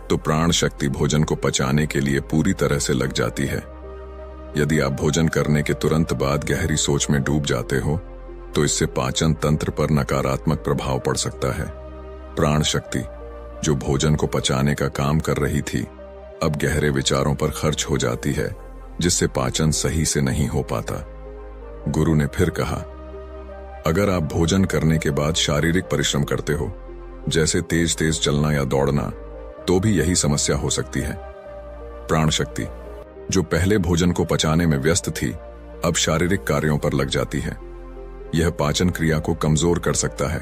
तो प्राण शक्ति भोजन को पचाने के लिए पूरी तरह से लग जाती है। यदि आप भोजन करने के तुरंत बाद गहरी सोच में डूब जाते हो तो इससे पाचन तंत्र पर नकारात्मक प्रभाव पड़ सकता है। प्राण शक्ति, जो भोजन को पचाने का काम कर रही थी, अब गहरे विचारों पर खर्च हो जाती है, जिससे पाचन सही से नहीं हो पाता। गुरु ने फिर कहा, अगर आप भोजन करने के बाद शारीरिक परिश्रम करते हो, जैसे तेज तेज चलना या दौड़ना, तो भी यही समस्या हो सकती है। प्राण शक्ति, जो पहले भोजन को पचाने में व्यस्त थी, अब शारीरिक कार्यों पर लग जाती है। यह पाचन क्रिया को कमजोर कर सकता है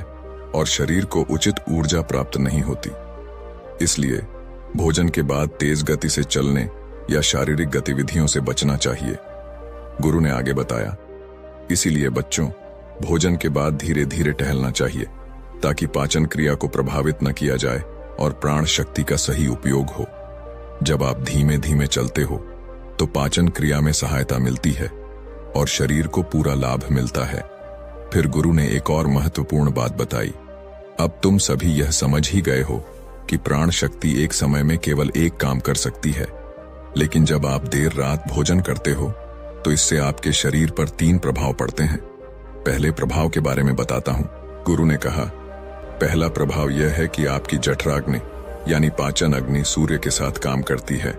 और शरीर को उचित ऊर्जा प्राप्त नहीं होती। इसलिए भोजन के बाद तेज गति से चलने या शारीरिक गतिविधियों से बचना चाहिए। गुरु ने आगे बताया, इसीलिए बच्चों, भोजन के बाद धीरे धीरे टहलना चाहिए ताकि पाचन क्रिया को प्रभावित न किया जाए और प्राण शक्ति का सही उपयोग हो। जब आप धीमे धीमे चलते हो तो पाचन क्रिया में सहायता मिलती है और शरीर को पूरा लाभ मिलता है। फिर गुरु ने एक और महत्वपूर्ण बात बताई, अब तुम सभी यह समझ ही गए हो कि प्राण शक्ति एक समय में केवल एक काम कर सकती है, लेकिन जब आप देर रात भोजन करते हो तो इससे आपके शरीर पर 3 प्रभाव पड़ते हैं। पहले प्रभाव के बारे में बताता हूं। गुरु ने कहा, पहला प्रभाव यह है कि आपकी जठराग्नि यानी पाचन अग्नि सूर्य के साथ काम करती है।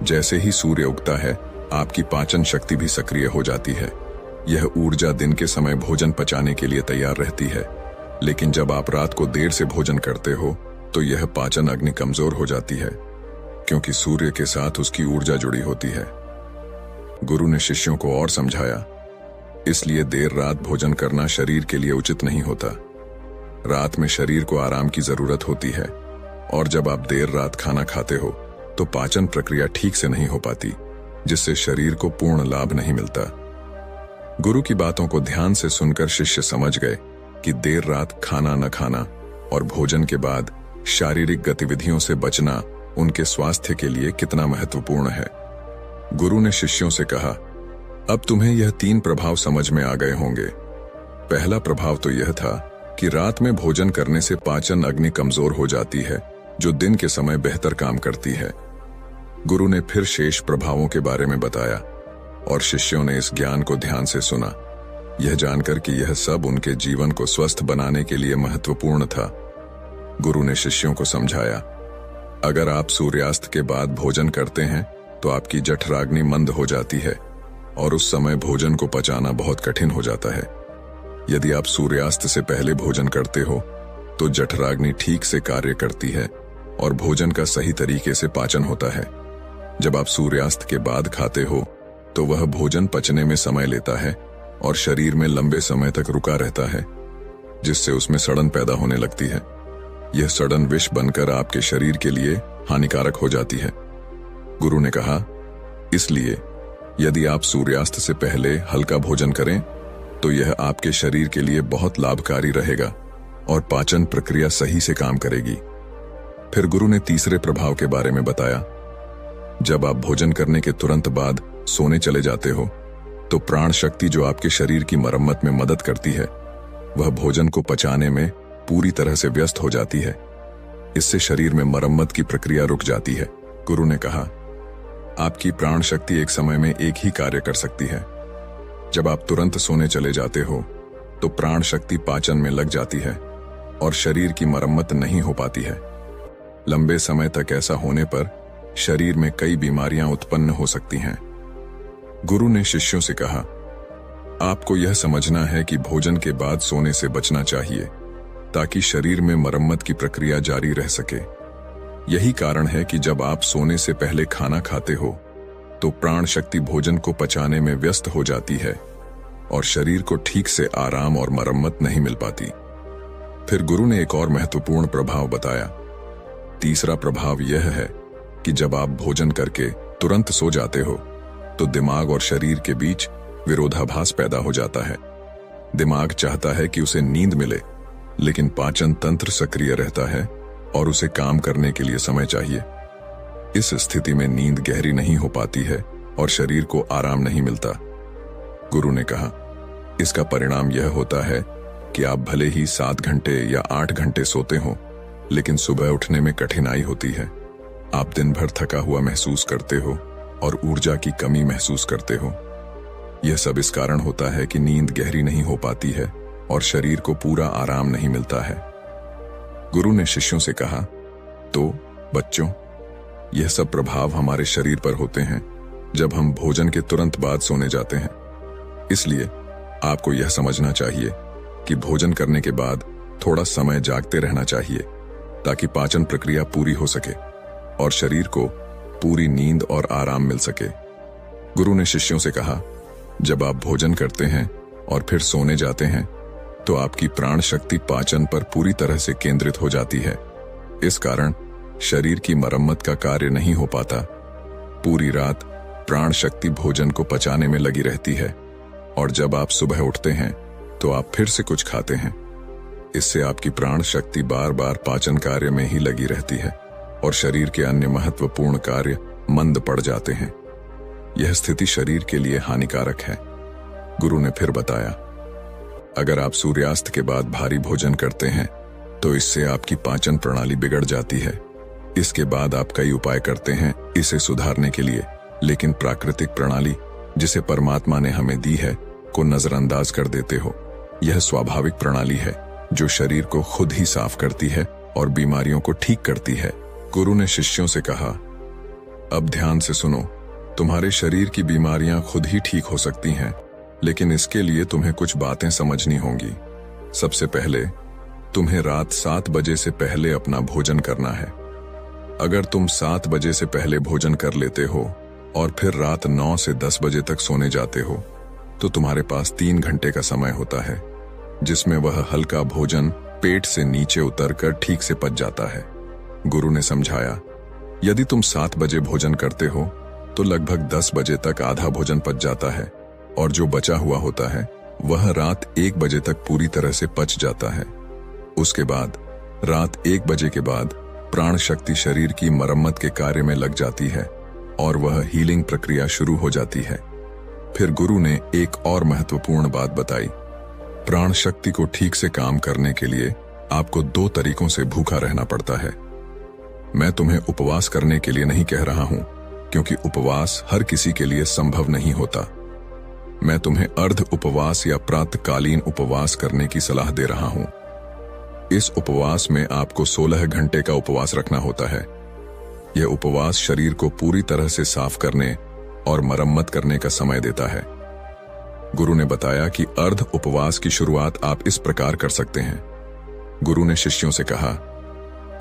जैसे ही सूर्य उगता है, आपकी पाचन शक्ति भी सक्रिय हो जाती है। यह ऊर्जा दिन के समय भोजन पचाने के लिए तैयार रहती है, लेकिन जब आप रात को देर से भोजन करते हो तो यह पाचन अग्नि कमजोर हो जाती है, क्योंकि सूर्य के साथ उसकी ऊर्जा जुड़ी होती है। गुरु ने शिष्यों को और समझाया, इसलिए देर रात भोजन करना शरीर के लिए उचित नहीं होता। रात में शरीर को आराम की जरूरत होती है और जब आप देर रात खाना खाते हो तो पाचन प्रक्रिया ठीक से नहीं हो पाती, जिससे शरीर को पूर्ण लाभ नहीं मिलता। गुरु की बातों को ध्यान से सुनकर शिष्य समझ गए कि देर रात खाना न खाना और भोजन के बाद शारीरिक गतिविधियों से बचना उनके स्वास्थ्य के लिए कितना महत्वपूर्ण है। गुरु ने शिष्यों से कहा, अब तुम्हें यह 3 प्रभाव समझ में आ गए होंगे। पहला प्रभाव तो यह था कि रात में भोजन करने से पाचन अग्नि कमजोर हो जाती है, जो दिन के समय बेहतर काम करती है। गुरु ने फिर शेष प्रभावों के बारे में बताया और शिष्यों ने इस ज्ञान को ध्यान से सुना, यह जानकर कि यह सब उनके जीवन को स्वस्थ बनाने के लिए महत्वपूर्ण था। गुरु ने शिष्यों को समझाया, अगर आप सूर्यास्त के बाद भोजन करते हैं तो आपकी जठराग्नि मंद हो जाती है और उस समय भोजन को पचाना बहुत कठिन हो जाता है। यदि आप सूर्यास्त से पहले भोजन करते हो तो जठराग्नि ठीक से कार्य करती है और भोजन का सही तरीके से पाचन होता है। जब आप सूर्यास्त के बाद खाते हो तो वह भोजन पचने में समय लेता है और शरीर में लंबे समय तक रुका रहता है, जिससे उसमें सड़न पैदा होने लगती है। यह सड़न विष बनकर आपके शरीर के लिए हानिकारक हो जाती है। गुरु ने कहा, इसलिए यदि आप सूर्यास्त से पहले हल्का भोजन करें तो यह आपके शरीर के लिए बहुत लाभकारी रहेगा और पाचन प्रक्रिया सही से काम करेगी। फिर गुरु ने तीसरे प्रभाव के बारे में बताया। जब आप भोजन करने के तुरंत बाद सोने चले जाते हो तो प्राण शक्ति जो आपके शरीर की मरम्मत में मदद करती है, वह भोजन को पचाने में पूरी तरह से व्यस्त हो जाती है। इससे शरीर में मरम्मत की प्रक्रिया रुक जाती है। गुरु ने कहा, आपकी प्राण शक्ति एक समय में एक ही कार्य कर सकती है। जब आप तुरंत सोने चले जाते हो तो प्राण शक्ति पाचन में लग जाती है और शरीर की मरम्मत नहीं हो पाती है। लंबे समय तक ऐसा होने पर शरीर में कई बीमारियां उत्पन्न हो सकती हैं। गुरु ने शिष्यों से कहा, आपको यह समझना है कि भोजन के बाद सोने से बचना चाहिए ताकि शरीर में मरम्मत की प्रक्रिया जारी रह सके। यही कारण है कि जब आप सोने से पहले खाना खाते हो तो प्राण शक्ति भोजन को पचाने में व्यस्त हो जाती है और शरीर को ठीक से आराम और मरम्मत नहीं मिल पाती। फिर गुरु ने एक और महत्वपूर्ण प्रभाव बताया। तीसरा प्रभाव यह है कि जब आप भोजन करके तुरंत सो जाते हो तो दिमाग और शरीर के बीच विरोधाभास पैदा हो जाता है। दिमाग चाहता है कि उसे नींद मिले, लेकिन पाचन तंत्र सक्रिय रहता है और उसे काम करने के लिए समय चाहिए। इस स्थिति में नींद गहरी नहीं हो पाती है और शरीर को आराम नहीं मिलता। गुरु ने कहा, इसका परिणाम यह होता है कि आप भले ही 7 घंटे या 8 घंटे सोते हो, लेकिन सुबह उठने में कठिनाई होती है। आप दिन भर थका हुआ महसूस करते हो और ऊर्जा की कमी महसूस करते हो। यह सब इस कारण होता है कि नींद गहरी नहीं हो पाती है और शरीर को पूरा आराम नहीं मिलता है। गुरु ने शिष्यों से कहा, तो बच्चों, यह सब प्रभाव हमारे शरीर पर होते हैं जब हम भोजन के तुरंत बाद सोने जाते हैं। इसलिए आपको यह समझना चाहिए कि भोजन करने के बाद थोड़ा समय जागते रहना चाहिए ताकि पाचन प्रक्रिया पूरी हो सके और शरीर को पूरी नींद और आराम मिल सके। गुरु ने शिष्यों से कहा, जब आप भोजन करते हैं और फिर सोने जाते हैं तो आपकी प्राण शक्ति पाचन पर पूरी तरह से केंद्रित हो जाती है। इस कारण शरीर की मरम्मत का कार्य नहीं हो पाता। पूरी रात प्राण शक्ति भोजन को पचाने में लगी रहती है और जब आप सुबह उठते हैं तो आप फिर से कुछ खाते हैं। इससे आपकी प्राण शक्ति बार बार पाचन कार्य में ही लगी रहती है और शरीर के अन्य महत्वपूर्ण कार्य मंद पड़ जाते हैं। यह स्थिति शरीर के लिए हानिकारक है। गुरु ने फिर बताया, अगर आप सूर्यास्त के बाद भारी भोजन करते हैं तो इससे आपकी पाचन प्रणाली बिगड़ जाती है। इसके बाद आप कई उपाय करते हैं इसे सुधारने के लिए, लेकिन प्राकृतिक प्रणाली जिसे परमात्मा ने हमें दी है को नजरअंदाज कर देते हो। यह स्वाभाविक प्रणाली है जो शरीर को खुद ही साफ करती है और बीमारियों को ठीक करती है। गुरु ने शिष्यों से कहा, अब ध्यान से सुनो, तुम्हारे शरीर की बीमारियां खुद ही ठीक हो सकती हैं, लेकिन इसके लिए तुम्हें कुछ बातें समझनी होंगी। सबसे पहले तुम्हें रात 7 बजे से पहले अपना भोजन करना है। अगर तुम 7 बजे से पहले भोजन कर लेते हो और फिर रात 9 से 10 बजे तक सोने जाते हो तो तुम्हारे पास 3 घंटे का समय होता है, जिसमें वह हल्का भोजन पेट से नीचे उतरकर ठीक से पच जाता है। गुरु ने समझाया, यदि तुम 7 बजे भोजन करते हो तो लगभग 10 बजे तक आधा भोजन पच जाता है और जो बचा हुआ होता है वह रात 1 बजे तक पूरी तरह से पच जाता है। उसके बाद रात 1 बजे के बाद प्राण शक्ति शरीर की मरम्मत के कार्य में लग जाती है और वह हीलिंग प्रक्रिया शुरू हो जाती है। फिर गुरु ने एक और महत्वपूर्ण बात बताई। प्राण शक्ति को ठीक से काम करने के लिए आपको 2 तरीकों से भूखा रहना पड़ता है। मैं तुम्हें उपवास करने के लिए नहीं कह रहा हूं, क्योंकि उपवास हर किसी के लिए संभव नहीं होता। मैं तुम्हें अर्ध उपवास या प्रातःकालीन उपवास करने की सलाह दे रहा हूं। इस उपवास में आपको 16 घंटे का उपवास रखना होता है। यह उपवास शरीर को पूरी तरह से साफ करने और मरम्मत करने का समय देता है। गुरु ने बताया कि अर्ध उपवास की शुरुआत आप इस प्रकार कर सकते हैं। गुरु ने शिष्यों से कहा,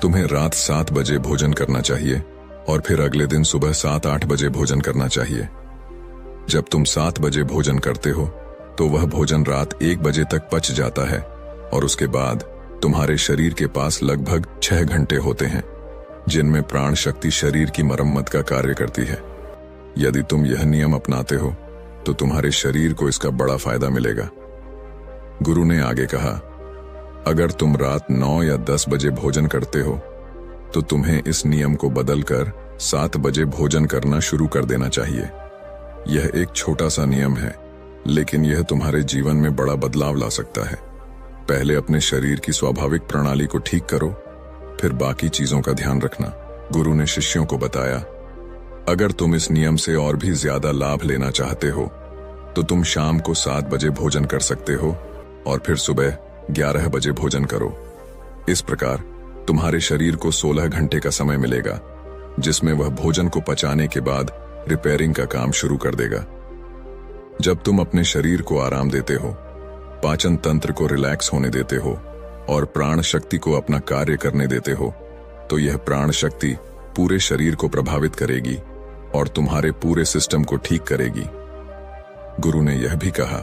तुम्हें रात 7 बजे भोजन करना चाहिए और फिर अगले दिन सुबह 7-8 बजे भोजन करना चाहिए। जब तुम 7 बजे भोजन करते हो तो वह भोजन रात 1 बजे तक पच जाता है और उसके बाद तुम्हारे शरीर के पास लगभग 6 घंटे होते हैं जिनमें प्राण शक्ति शरीर की मरम्मत का कार्य करती है। यदि तुम यह नियम अपनाते हो तो तुम्हारे शरीर को इसका बड़ा फायदा मिलेगा। गुरु ने आगे कहा, अगर तुम रात 9 या 10 बजे भोजन करते हो तो तुम्हें इस नियम को बदलकर 7 बजे भोजन करना शुरू कर देना चाहिए। यह एक छोटा सा नियम है, लेकिन यह तुम्हारे जीवन में बड़ा बदलाव ला सकता है। पहले अपने शरीर की स्वाभाविक प्रणाली को ठीक करो, फिर बाकी चीजों का ध्यान रखना। गुरु ने शिष्यों को बताया, अगर तुम इस नियम से और भी ज्यादा लाभ लेना चाहते हो तो तुम शाम को 7 बजे भोजन कर सकते हो और फिर सुबह 11 बजे भोजन करो। इस प्रकार तुम्हारे शरीर को 16 घंटे का समय मिलेगा जिसमें वह भोजन को पचाने के बाद रिपेयरिंग का काम शुरू कर देगा। जब तुम अपने शरीर को आराम देते हो, पाचन तंत्र को रिलैक्स होने देते हो और प्राण शक्ति को अपना कार्य करने देते हो तो यह प्राण शक्ति पूरे शरीर को प्रभावित करेगी और तुम्हारे पूरे सिस्टम को ठीक करेगी। गुरु ने यह भी कहा,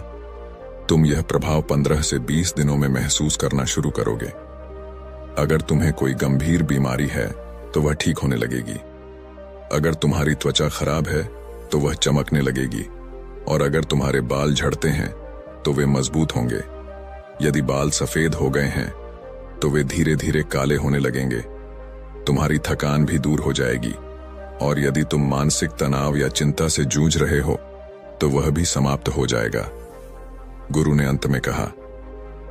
तुम यह प्रभाव 15 से 20 दिनों में महसूस करना शुरू करोगे। अगर तुम्हें कोई गंभीर बीमारी है तो वह ठीक होने लगेगी। अगर तुम्हारी त्वचा खराब है तो वह चमकने लगेगी और अगर तुम्हारे बाल झड़ते हैं तो वे मजबूत होंगे। यदि बाल सफेद हो गए हैं तो वे धीरे धीरे काले होने लगेंगे। तुम्हारी थकान भी दूर हो जाएगी और यदि तुम मानसिक तनाव या चिंता से जूझ रहे हो तो वह भी समाप्त हो जाएगा। गुरु ने अंत में कहा,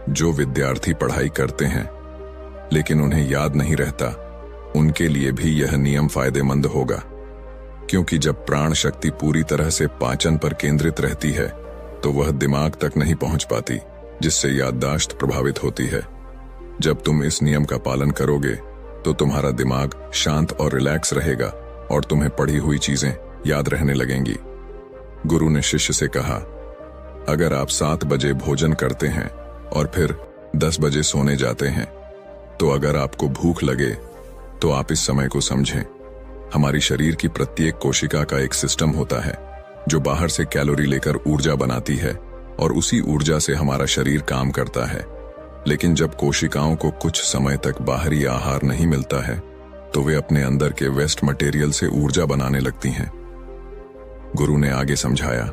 जो विद्यार्थी पढ़ाई करते हैं लेकिन उन्हें याद नहीं रहता, उनके लिए भी यह नियम फायदेमंद होगा, क्योंकि जब प्राण शक्ति पूरी तरह से पाचन पर केंद्रित रहती है तो वह दिमाग तक नहीं पहुंच पाती, जिससे याददाश्त प्रभावित होती है। जब तुम इस नियम का पालन करोगे तो तुम्हारा दिमाग शांत और रिलैक्स रहेगा और तुम्हें पढ़ी हुई चीजें याद रहने लगेंगी। गुरु ने शिष्य से कहा, अगर आप 7 बजे भोजन करते हैं और फिर 10 बजे सोने जाते हैं तो अगर आपको भूख लगे तो आप इस समय को समझें। हमारी शरीर की प्रत्येक कोशिका का एक सिस्टम होता है जो बाहर से कैलोरी लेकर ऊर्जा बनाती है और उसी ऊर्जा से हमारा शरीर काम करता है। लेकिन जब कोशिकाओं को कुछ समय तक बाहरी आहार नहीं मिलता है तो वे अपने अंदर के वेस्ट मटेरियल से ऊर्जा बनाने लगती हैं। गुरु ने आगे समझाया,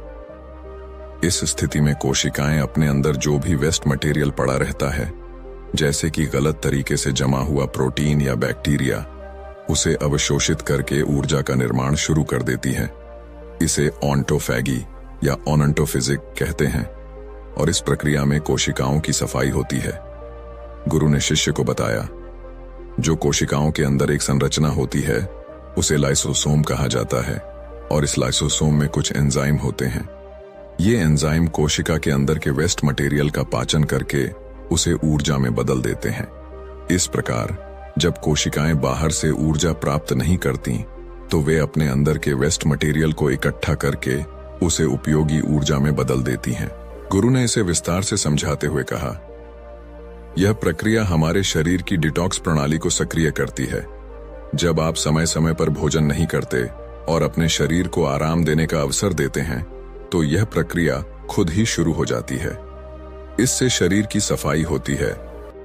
इस स्थिति में कोशिकाएं अपने अंदर जो भी वेस्ट मटेरियल पड़ा रहता है, जैसे कि गलत तरीके से जमा हुआ प्रोटीन या बैक्टीरिया, उसे अवशोषित करके ऊर्जा का निर्माण शुरू कर देती है। इसे ऑन्टोफैगी या ओनंटोफिजिक कहते हैं और इस प्रक्रिया में कोशिकाओं की सफाई होती है। गुरु ने शिष्य को बताया, जो कोशिकाओं के अंदर एक संरचना होती है उसे लाइसोसोम कहा जाता है और इस लाइसोसोम में कुछ एंजाइम होते हैं। ये एंजाइम कोशिका के अंदर के वेस्ट मटेरियल का पाचन करके उसे ऊर्जा में बदल देते हैं। इस प्रकार जब कोशिकाएं बाहर से ऊर्जा प्राप्त नहीं करती तो वे अपने अंदर के वेस्ट मटेरियल को इकट्ठा करके उसे उपयोगी ऊर्जा में बदल देती हैं। गुरु ने इसे विस्तार से समझाते हुए कहा, यह प्रक्रिया हमारे शरीर की डिटॉक्स प्रणाली को सक्रिय करती है। जब आप समय समय पर भोजन नहीं करते और अपने शरीर को आराम देने का अवसर देते हैं तो यह प्रक्रिया खुद ही शुरू हो जाती है। इससे शरीर की सफाई होती है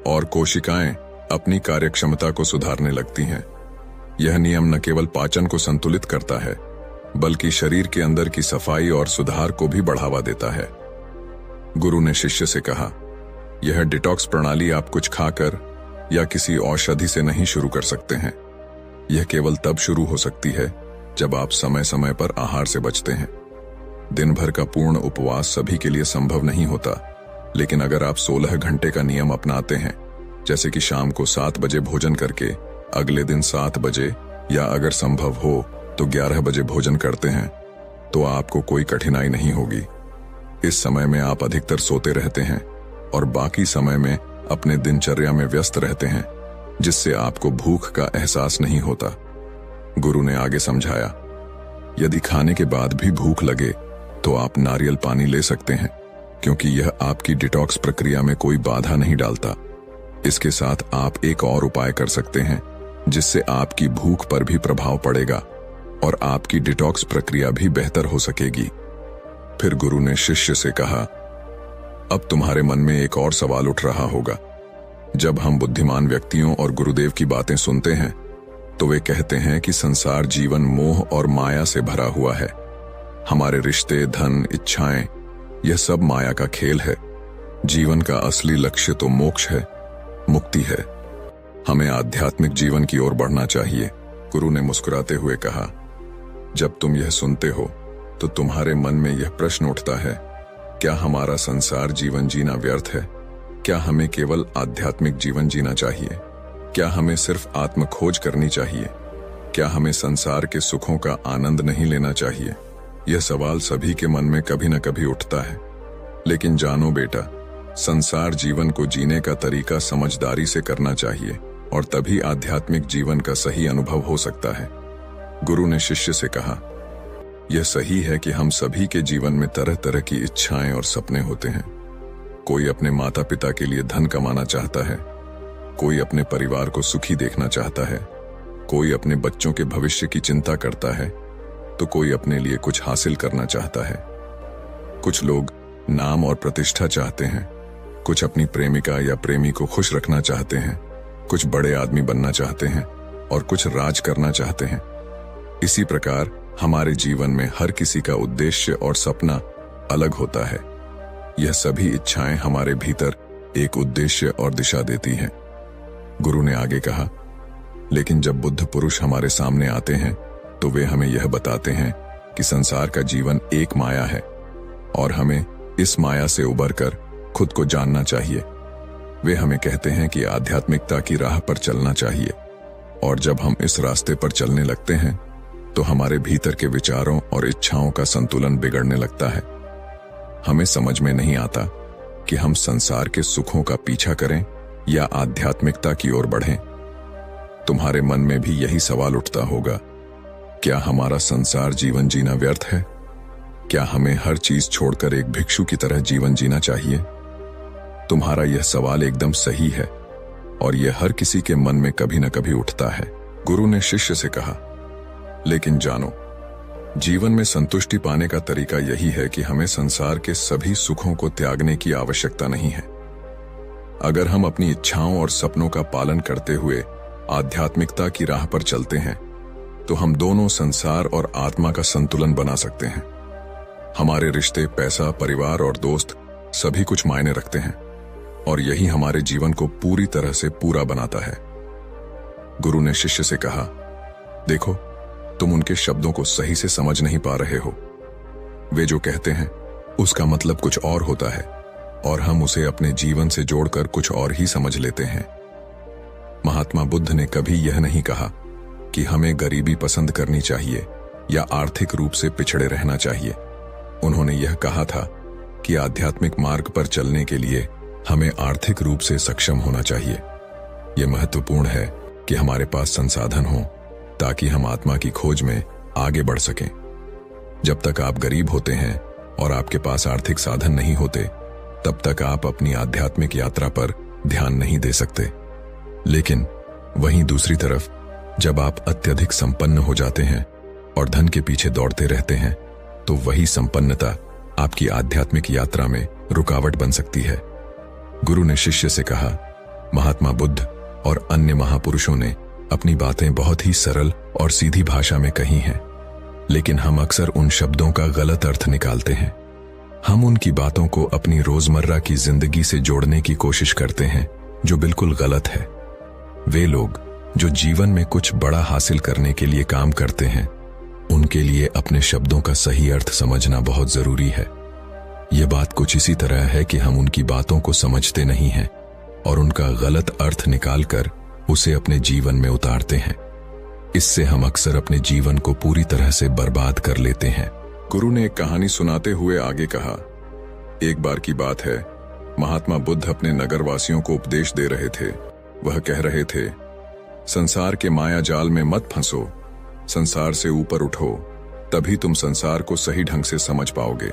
और कोशिकाएं अपनी कार्यक्षमता को सुधारने लगती हैं। यह नियम न केवल पाचन को संतुलित करता है बल्कि शरीर के अंदर की सफाई और सुधार को भी बढ़ावा देता है। गुरु ने शिष्य से कहा, यह डिटॉक्स प्रणाली आप कुछ खाकर या किसी औषधि से नहीं शुरू कर सकते हैं। यह केवल तब शुरू हो सकती है जब आप समय समय पर आहार से बचते हैं। दिन भर का पूर्ण उपवास सभी के लिए संभव नहीं होता, लेकिन अगर आप 16 घंटे का नियम अपनाते हैं, जैसे कि शाम को 7 बजे भोजन करके अगले दिन 7 बजे या अगर संभव हो तो 11 बजे भोजन करते हैं, तो आपको कोई कठिनाई नहीं होगी। इस समय में आप अधिकतर सोते रहते हैं और बाकी समय में अपने दिनचर्या में व्यस्त रहते हैं, जिससे आपको भूख का एहसास नहीं होता। गुरु ने आगे समझाया, यदि खाने के बाद भी भूख लगे तो आप नारियल पानी ले सकते हैं, क्योंकि यह आपकी डिटॉक्स प्रक्रिया में कोई बाधा नहीं डालता। इसके साथ आप एक और उपाय कर सकते हैं, जिससे आपकी भूख पर भी प्रभाव पड़ेगा और आपकी डिटॉक्स प्रक्रिया भी बेहतर हो सकेगी। फिर गुरु ने शिष्य से कहा, अब तुम्हारे मन में एक और सवाल उठ रहा होगा। जब हम बुद्धिमान व्यक्तियों और गुरुदेव की बातें सुनते हैं तो वे कहते हैं कि संसार जीवन मोह और माया से भरा हुआ है। हमारे रिश्ते, धन, इच्छाएं, यह सब माया का खेल है। जीवन का असली लक्ष्य तो मोक्ष है, मुक्ति है। हमें आध्यात्मिक जीवन की ओर बढ़ना चाहिए। गुरु ने मुस्कुराते हुए कहा, जब तुम यह सुनते हो तो तुम्हारे मन में यह प्रश्न उठता है, क्या हमारा संसार जीवन जीना व्यर्थ है? क्या हमें केवल आध्यात्मिक जीवन जीना चाहिए? क्या हमें सिर्फ आत्म खोज करनी चाहिए? क्या हमें संसार के सुखों का आनंद नहीं लेना चाहिए? यह सवाल सभी के मन में कभी न कभी उठता है। लेकिन जानो बेटा, संसार जीवन को जीने का तरीका समझदारी से करना चाहिए और तभी आध्यात्मिक जीवन का सही अनुभव हो सकता है। गुरु ने शिष्य से कहा, यह सही है कि हम सभी के जीवन में तरह तरह की इच्छाएं और सपने होते हैं। कोई अपने माता पिता के लिए धन कमाना चाहता है, कोई अपने परिवार को सुखी देखना चाहता है, कोई अपने बच्चों के भविष्य की चिंता करता है, तो कोई अपने लिए कुछ हासिल करना चाहता है। कुछ लोग नाम और प्रतिष्ठा चाहते हैं, कुछ अपनी प्रेमिका या प्रेमी को खुश रखना चाहते हैं, कुछ बड़े आदमी बनना चाहते हैं और कुछ राज करना चाहते हैं। इसी प्रकार हमारे जीवन में हर किसी का उद्देश्य और सपना अलग होता है। यह सभी इच्छाएं हमारे भीतर एक उद्देश्य और दिशा देती हैं। गुरु ने आगे कहा, लेकिन जब बुद्ध पुरुष हमारे सामने आते हैं तो वे हमें यह बताते हैं कि संसार का जीवन एक माया है और हमें इस माया से उबरकर खुद को जानना चाहिए। वे हमें कहते हैं कि आध्यात्मिकता की राह पर चलना चाहिए, और जब हम इस रास्ते पर चलने लगते हैं तो हमारे भीतर के विचारों और इच्छाओं का संतुलन बिगड़ने लगता है। हमें समझ में नहीं आता कि हम संसार के सुखों का पीछा करें या आध्यात्मिकता की ओर बढ़ें। तुम्हारे मन में भी यही सवाल उठता होगा, क्या हमारा संसार जीवन जीना व्यर्थ है? क्या हमें हर चीज छोड़कर एक भिक्षु की तरह जीवन जीना चाहिए? तुम्हारा यह सवाल एकदम सही है और यह हर किसी के मन में कभी न कभी उठता है। गुरु ने शिष्य से कहा, लेकिन जानो, जीवन में संतुष्टि पाने का तरीका यही है कि हमें संसार के सभी सुखों को त्यागने की आवश्यकता नहीं है। अगर हम अपनी इच्छाओं और सपनों का पालन करते हुए आध्यात्मिकता की राह पर चलते हैं तो हम दोनों संसार और आत्मा का संतुलन बना सकते हैं। हमारे रिश्ते, पैसा, परिवार और दोस्त सभी कुछ मायने रखते हैं और यही हमारे जीवन को पूरी तरह से पूरा बनाता है। गुरु ने शिष्य से कहा, देखो, तुम उनके शब्दों को सही से समझ नहीं पा रहे हो। वे जो कहते हैं उसका मतलब कुछ और होता है और हम उसे अपने जीवन से जोड़कर कुछ और ही समझ लेते हैं। महात्मा बुद्ध ने कभी यह नहीं कहा कि हमें गरीबी पसंद करनी चाहिए या आर्थिक रूप से पिछड़े रहना चाहिए। उन्होंने यह कहा था कि आध्यात्मिक मार्ग पर चलने के लिए हमें आर्थिक रूप से सक्षम होना चाहिए। यह महत्वपूर्ण है कि हमारे पास संसाधन हो ताकि हम आत्मा की खोज में आगे बढ़ सकें। जब तक आप गरीब होते हैं और आपके पास आर्थिक साधन नहीं होते, तब तक आप अपनी आध्यात्मिक यात्रा पर ध्यान नहीं दे सकते। लेकिन वहीं दूसरी तरफ जब आप अत्यधिक संपन्न हो जाते हैं और धन के पीछे दौड़ते रहते हैं, तो वही संपन्नता आपकी आध्यात्मिक यात्रा में रुकावट बन सकती है। गुरु ने शिष्य से कहा, महात्मा बुद्ध और अन्य महापुरुषों ने अपनी बातें बहुत ही सरल और सीधी भाषा में कही हैं, लेकिन हम अक्सर उन शब्दों का गलत अर्थ निकालते हैं। हम उनकी बातों को अपनी रोजमर्रा की जिंदगी से जोड़ने की कोशिश करते हैं, जो बिल्कुल गलत है। वे लोग जो जीवन में कुछ बड़ा हासिल करने के लिए काम करते हैं, उनके लिए अपने शब्दों का सही अर्थ समझना बहुत जरूरी है। यह बात कुछ इसी तरह है कि हम उनकी बातों को समझते नहीं हैं और उनका गलत अर्थ निकालकर उसे अपने जीवन में उतारते हैं। इससे हम अक्सर अपने जीवन को पूरी तरह से बर्बाद कर लेते हैं। गुरु ने एक कहानी सुनाते हुए आगे कहा, एक बार की बात है, महात्मा बुद्ध अपने नगरवासियों को उपदेश दे रहे थे। वह कह रहे थे, संसार के माया जाल में मत फंसो, संसार से ऊपर उठो, तभी तुम संसार को सही ढंग से समझ पाओगे।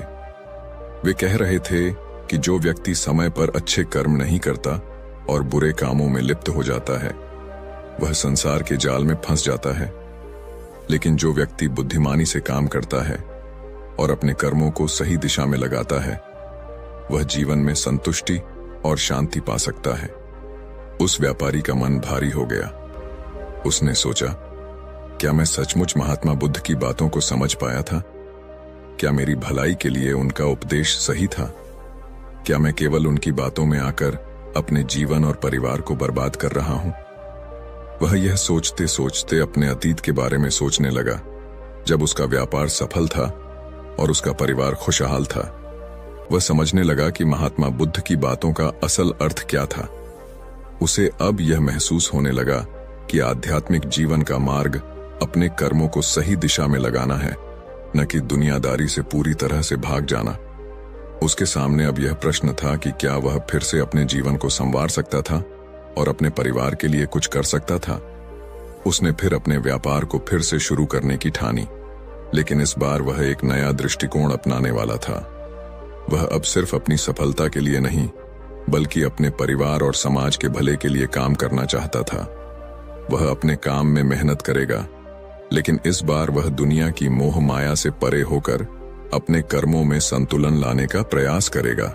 वे कह रहे थे कि जो व्यक्ति समय पर अच्छे कर्म नहीं करता और बुरे कामों में लिप्त हो जाता है, वह संसार के जाल में फंस जाता है। लेकिन जो व्यक्ति बुद्धिमानी से काम करता है और अपने कर्मों को सही दिशा में लगाता है, वह जीवन में संतुष्टि और शांति पा सकता है। उस व्यापारी का मन भारी हो गया। उसने सोचा, क्या मैं सचमुच महात्मा बुद्ध की बातों को समझ पाया था? क्या मेरी भलाई के लिए उनका उपदेश सही था? क्या मैं केवल उनकी बातों में आकर अपने जीवन और परिवार को बर्बाद कर रहा हूं? वह यह सोचते सोचते अपने अतीत के बारे में सोचने लगा, जब उसका व्यापार सफल था और उसका परिवार खुशहाल था। वह समझने लगा कि महात्मा बुद्ध की बातों का असल अर्थ क्या था। उसे अब यह महसूस होने लगा कि आध्यात्मिक जीवन का मार्ग अपने कर्मों को सही दिशा में लगाना है, न कि दुनियादारी से पूरी तरह से भाग जाना। उसके सामने अब यह प्रश्न था कि क्या वह फिर से अपने जीवन को संवार सकता था और अपने परिवार के लिए कुछ कर सकता था। उसने फिर अपने व्यापार को फिर से शुरू करने की ठानी, लेकिन इस बार वह एक नया दृष्टिकोण अपनाने वाला था। वह अब सिर्फ अपनी सफलता के लिए नहीं, बल्कि अपने परिवार और समाज के भले के लिए काम करना चाहता था। वह अपने काम में मेहनत करेगा, लेकिन इस बार वह दुनिया की मोह माया से परे होकर अपने कर्मों में संतुलन लाने का प्रयास करेगा।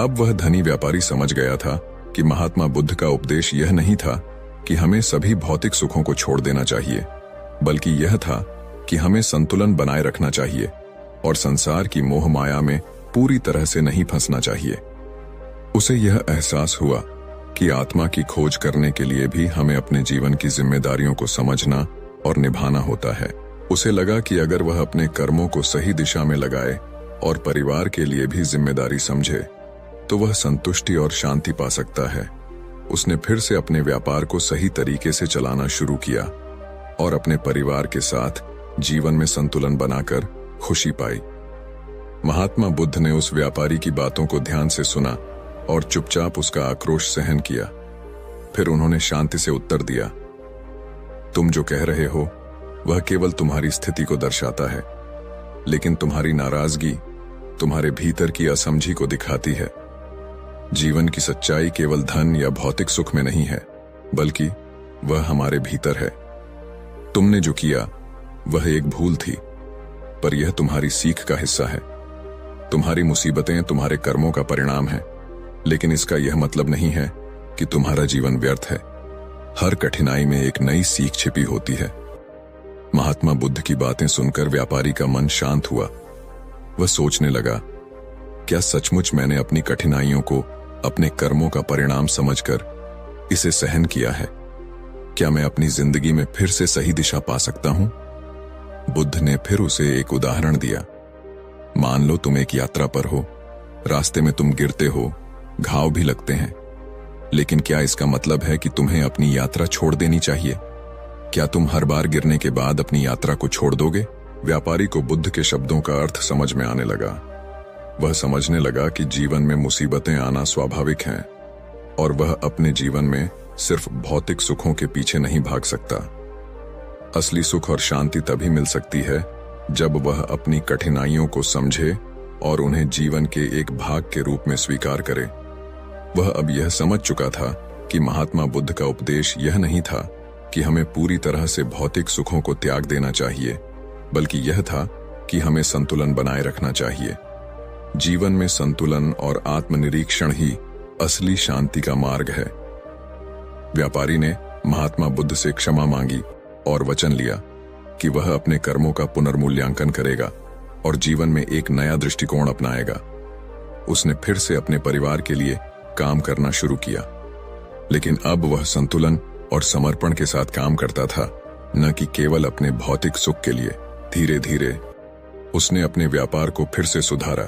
अब वह धनी व्यापारी समझ गया था कि महात्मा बुद्ध का उपदेश यह नहीं था कि हमें सभी भौतिक सुखों को छोड़ देना चाहिए, बल्कि यह था कि हमें संतुलन बनाए रखना चाहिए और संसार की मोह माया में पूरी तरह से नहीं फंसना चाहिए। उसे यह एहसास हुआ कि आत्मा की खोज करने के लिए भी हमें अपने जीवन की जिम्मेदारियों को समझना और निभाना होता है। उसे लगा कि अगर वह अपने कर्मों को सही दिशा में लगाए और परिवार के लिए भी जिम्मेदारी समझे, तो वह संतुष्टि और शांति पा सकता है। उसने फिर से अपने व्यापार को सही तरीके से चलाना शुरू किया और अपने परिवार के साथ जीवन में संतुलन बनाकर खुशी पाई। महात्मा बुद्ध ने उस व्यापारी की बातों को ध्यान से सुना और चुपचाप उसका आक्रोश सहन किया। फिर उन्होंने शांति से उत्तर दिया, तुम जो कह रहे हो वह केवल तुम्हारी स्थिति को दर्शाता है, लेकिन तुम्हारी नाराजगी तुम्हारे भीतर की असमझी को दिखाती है। जीवन की सच्चाई केवल धन या भौतिक सुख में नहीं है, बल्कि वह हमारे भीतर है। तुमने जो किया वह एक भूल थी, पर यह तुम्हारी सीख का हिस्सा है। तुम्हारी मुसीबतें तुम्हारे कर्मों का परिणाम है, लेकिन इसका यह मतलब नहीं है कि तुम्हारा जीवन व्यर्थ है। हर कठिनाई में एक नई सीख छिपी होती है। महात्मा बुद्ध की बातें सुनकर व्यापारी का मन शांत हुआ। वह सोचने लगा, क्या सचमुच मैंने अपनी कठिनाइयों को अपने कर्मों का परिणाम समझकर इसे सहन किया है? क्या मैं अपनी जिंदगी में फिर से सही दिशा पा सकता हूं? बुद्ध ने फिर उसे एक उदाहरण दिया। मान लो तुम एक यात्रा पर हो, रास्ते में तुम गिरते हो, घाव भी लगते हैं, लेकिन क्या इसका मतलब है कि तुम्हें अपनी यात्रा छोड़ देनी चाहिए? क्या तुम हर बार गिरने के बाद अपनी यात्रा को छोड़ दोगे? व्यापारी को बुद्ध के शब्दों का अर्थ समझ में आने लगा। वह समझने लगा कि जीवन में मुसीबतें आना स्वाभाविक हैं और वह अपने जीवन में सिर्फ भौतिक सुखों के पीछे नहीं भाग सकता। असली सुख और शांति तभी मिल सकती है जब वह अपनी कठिनाइयों को समझे और उन्हें जीवन के एक भाग के रूप में स्वीकार करे। वह अब यह समझ चुका था कि महात्मा बुद्ध का उपदेश यह नहीं था कि हमें पूरी तरह से भौतिक सुखों को त्याग देना चाहिए, बल्कि यह था कि हमें संतुलन बनाए रखना चाहिए। जीवन में संतुलन और आत्मनिरीक्षण ही असली शांति का मार्ग है। व्यापारी ने महात्मा बुद्ध से क्षमा मांगी और वचन लिया कि वह अपने कर्मों का पुनर्मूल्यांकन करेगा और जीवन में एक नया दृष्टिकोण अपनाएगा। उसने फिर से अपने परिवार के लिए काम करना शुरू किया, लेकिन अब वह संतुलन और समर्पण के साथ काम करता था, न कि केवल अपने भौतिक सुख के लिए। धीरे धीरे उसने अपने व्यापार को फिर से सुधारा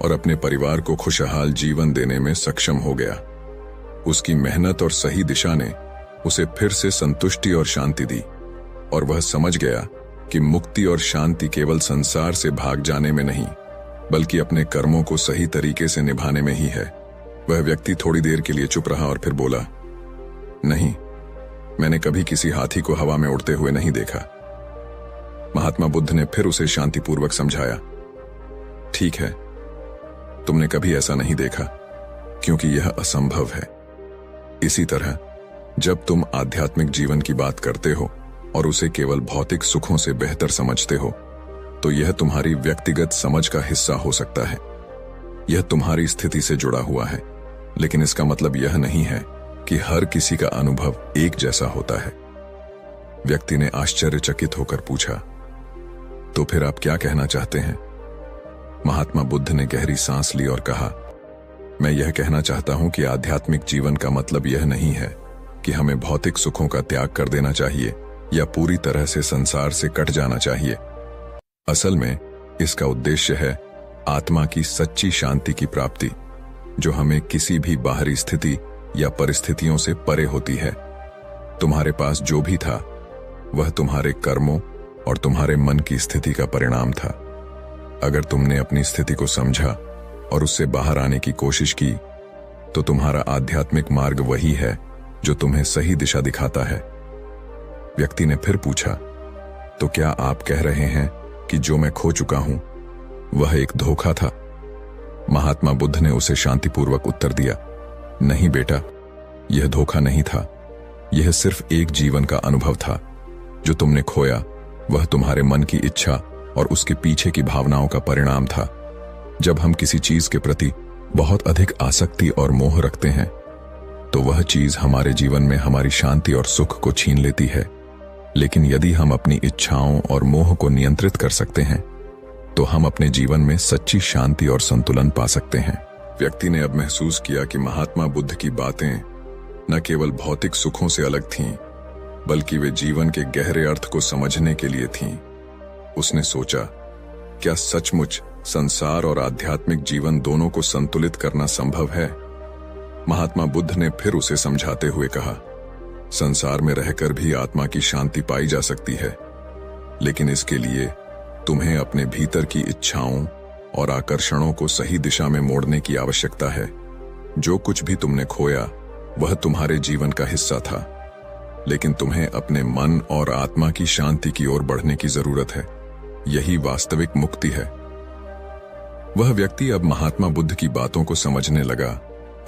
और अपने परिवार को खुशहाल जीवन देने में सक्षम हो गया। उसकी मेहनत और सही दिशा ने उसे फिर से संतुष्टि और शांति दी और वह समझ गया कि मुक्ति और शांति केवल संसार से भाग जाने में नहीं, बल्कि अपने कर्मों को सही तरीके से निभाने में ही है। वह व्यक्ति थोड़ी देर के लिए चुप रहा और फिर बोला, नहीं, मैंने कभी किसी हाथी को हवा में उड़ते हुए नहीं देखा। महात्मा बुद्ध ने फिर उसे शांतिपूर्वक समझाया, ठीक है, तुमने कभी ऐसा नहीं देखा क्योंकि यह असंभव है। इसी तरह जब तुम आध्यात्मिक जीवन की बात करते हो और उसे केवल भौतिक सुखों से बेहतर समझते हो, तो यह तुम्हारी व्यक्तिगत समझ का हिस्सा हो सकता है। यह तुम्हारी स्थिति से जुड़ा हुआ है, लेकिन इसका मतलब यह नहीं है कि हर किसी का अनुभव एक जैसा होता है। व्यक्ति ने आश्चर्यचकित होकर पूछा, तो फिर आप क्या कहना चाहते हैं? महात्मा बुद्ध ने गहरी सांस ली और कहा, मैं यह कहना चाहता हूं कि आध्यात्मिक जीवन का मतलब यह नहीं है कि हमें भौतिक सुखों का त्याग कर देना चाहिए या पूरी तरह से संसार से कट जाना चाहिए। असल में इसका उद्देश्य है आत्मा की सच्ची शांति की प्राप्ति, जो हमें किसी भी बाहरी स्थिति या परिस्थितियों से परे होती है। तुम्हारे पास जो भी था वह तुम्हारे कर्मों और तुम्हारे मन की स्थिति का परिणाम था। अगर तुमने अपनी स्थिति को समझा और उससे बाहर आने की कोशिश की, तो तुम्हारा आध्यात्मिक मार्ग वही है जो तुम्हें सही दिशा दिखाता है। व्यक्ति ने फिर पूछा, तो क्या आप कह रहे हैं कि जो मैं खो चुका हूं वह एक धोखा था? महात्मा बुद्ध ने उसे शांतिपूर्वक उत्तर दिया, नहीं बेटा, यह धोखा नहीं था। यह सिर्फ एक जीवन का अनुभव था। जो तुमने खोया वह तुम्हारे मन की इच्छा और उसके पीछे की भावनाओं का परिणाम था। जब हम किसी चीज के प्रति बहुत अधिक आसक्ति और मोह रखते हैं, तो वह चीज हमारे जीवन में हमारी शांति और सुख को छीन लेती है। लेकिन यदि हम अपनी इच्छाओं और मोह को नियंत्रित कर सकते हैं, तो हम अपने जीवन में सच्ची शांति और संतुलन पा सकते हैं। व्यक्ति ने अब महसूस किया कि महात्मा बुद्ध की बातें न केवल भौतिक सुखों से अलग थीं, बल्कि वे जीवन के गहरे अर्थ को समझने के लिए थीं। उसने सोचा, क्या सचमुच संसार और आध्यात्मिक जीवन दोनों को संतुलित करना संभव है? महात्मा बुद्ध ने फिर उसे समझाते हुए कहा, संसार में रहकर भी आत्मा की शांति पाई जा सकती है, लेकिन इसके लिए तुम्हें अपने भीतर की इच्छाओं और आकर्षणों को सही दिशा में मोड़ने की आवश्यकता है। जो कुछ भी तुमने खोया वह तुम्हारे जीवन का हिस्सा था, लेकिन तुम्हें अपने मन और आत्मा की शांति की ओर बढ़ने की जरूरत है। यही वास्तविक मुक्ति है। वह व्यक्ति अब महात्मा बुद्ध की बातों को समझने लगा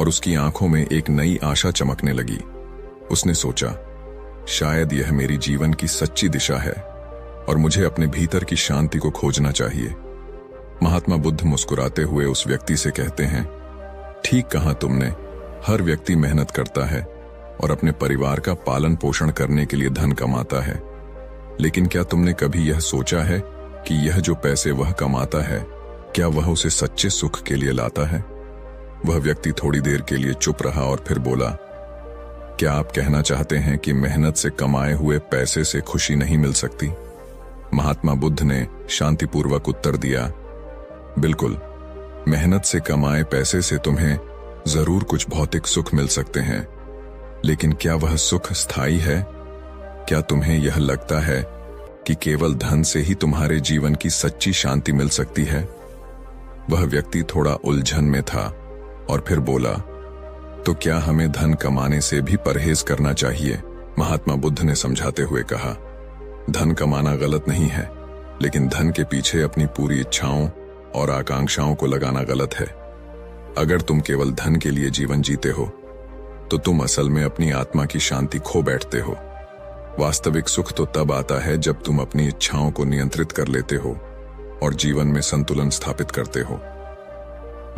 और उसकी आंखों में एक नई आशा चमकने लगी। उसने सोचा, शायद यह मेरी जीवन की सच्ची दिशा है और मुझे अपने भीतर की शांति को खोजना चाहिए। महात्मा बुद्ध मुस्कुराते हुए उस व्यक्ति से कहते हैं, ठीक कहा तुमने, हर व्यक्ति मेहनत करता है और अपने परिवार का पालन पोषण करने के लिए धन कमाता है, लेकिन क्या तुमने कभी यह सोचा है कि यह जो पैसे वह कमाता है, क्या वह उसे सच्चे सुख के लिए लाता है? वह व्यक्ति थोड़ी देर के लिए चुप रहा और फिर बोला, क्या आप कहना चाहते हैं कि मेहनत से कमाए हुए पैसे से खुशी नहीं मिल सकती? महात्मा बुद्ध ने शांतिपूर्वक उत्तर दिया, बिल्कुल, मेहनत से कमाए पैसे से तुम्हें जरूर कुछ भौतिक सुख मिल सकते हैं, लेकिन क्या वह सुख स्थायी है? क्या तुम्हें यह लगता है कि केवल धन से ही तुम्हारे जीवन की सच्ची शांति मिल सकती है? वह व्यक्ति थोड़ा उलझन में था और फिर बोला, तो क्या हमें धन कमाने से भी परहेज करना चाहिए? महात्मा बुद्ध ने समझाते हुए कहा, धन कमाना गलत नहीं है, लेकिन धन के पीछे अपनी पूरी इच्छाओं और आकांक्षाओं को लगाना गलत है। अगर तुम केवल धन के लिए जीवन जीते हो, तो तुम असल में अपनी आत्मा की शांति खो बैठते हो। वास्तविक सुख तो तब आता है जब तुम अपनी इच्छाओं को नियंत्रित कर लेते हो और जीवन में संतुलन स्थापित करते हो।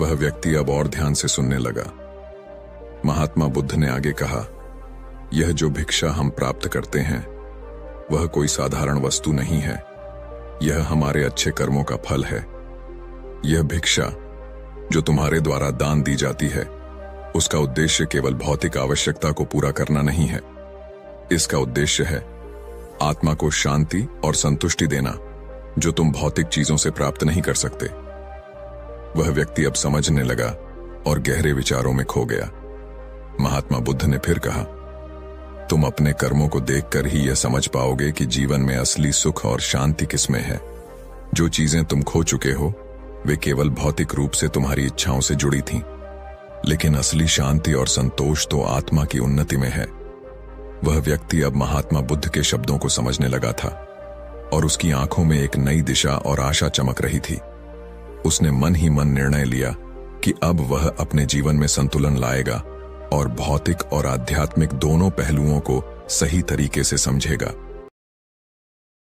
वह व्यक्ति अब और ध्यान से सुनने लगा। महात्मा बुद्ध ने आगे कहा, यह जो भिक्षा हम प्राप्त करते हैं वह कोई साधारण वस्तु नहीं है, यह हमारे अच्छे कर्मों का फल है। यह भिक्षा जो तुम्हारे द्वारा दान दी जाती है, उसका उद्देश्य केवल भौतिक आवश्यकता को पूरा करना नहीं है। इसका उद्देश्य है आत्मा को शांति और संतुष्टि देना, जो तुम भौतिक चीजों से प्राप्त नहीं कर सकते। वह व्यक्ति अब समझने लगा और गहरे विचारों में खो गया। महात्मा बुद्ध ने फिर कहा, तुम अपने कर्मों को देखकर ही यह समझ पाओगे कि जीवन में असली सुख और शांति किसमें है। जो चीजें तुम खो चुके हो वे केवल भौतिक रूप से तुम्हारी इच्छाओं से जुड़ी थीं, लेकिन असली शांति और संतोष तो आत्मा की उन्नति में है। वह व्यक्ति अब महात्मा बुद्ध के शब्दों को समझने लगा था और उसकी आंखों में एक नई दिशा और आशा चमक रही थी। उसने मन ही मन निर्णय लिया कि अब वह अपने जीवन में संतुलन लाएगा और भौतिक और आध्यात्मिक दोनों पहलुओं को सही तरीके से समझेगा।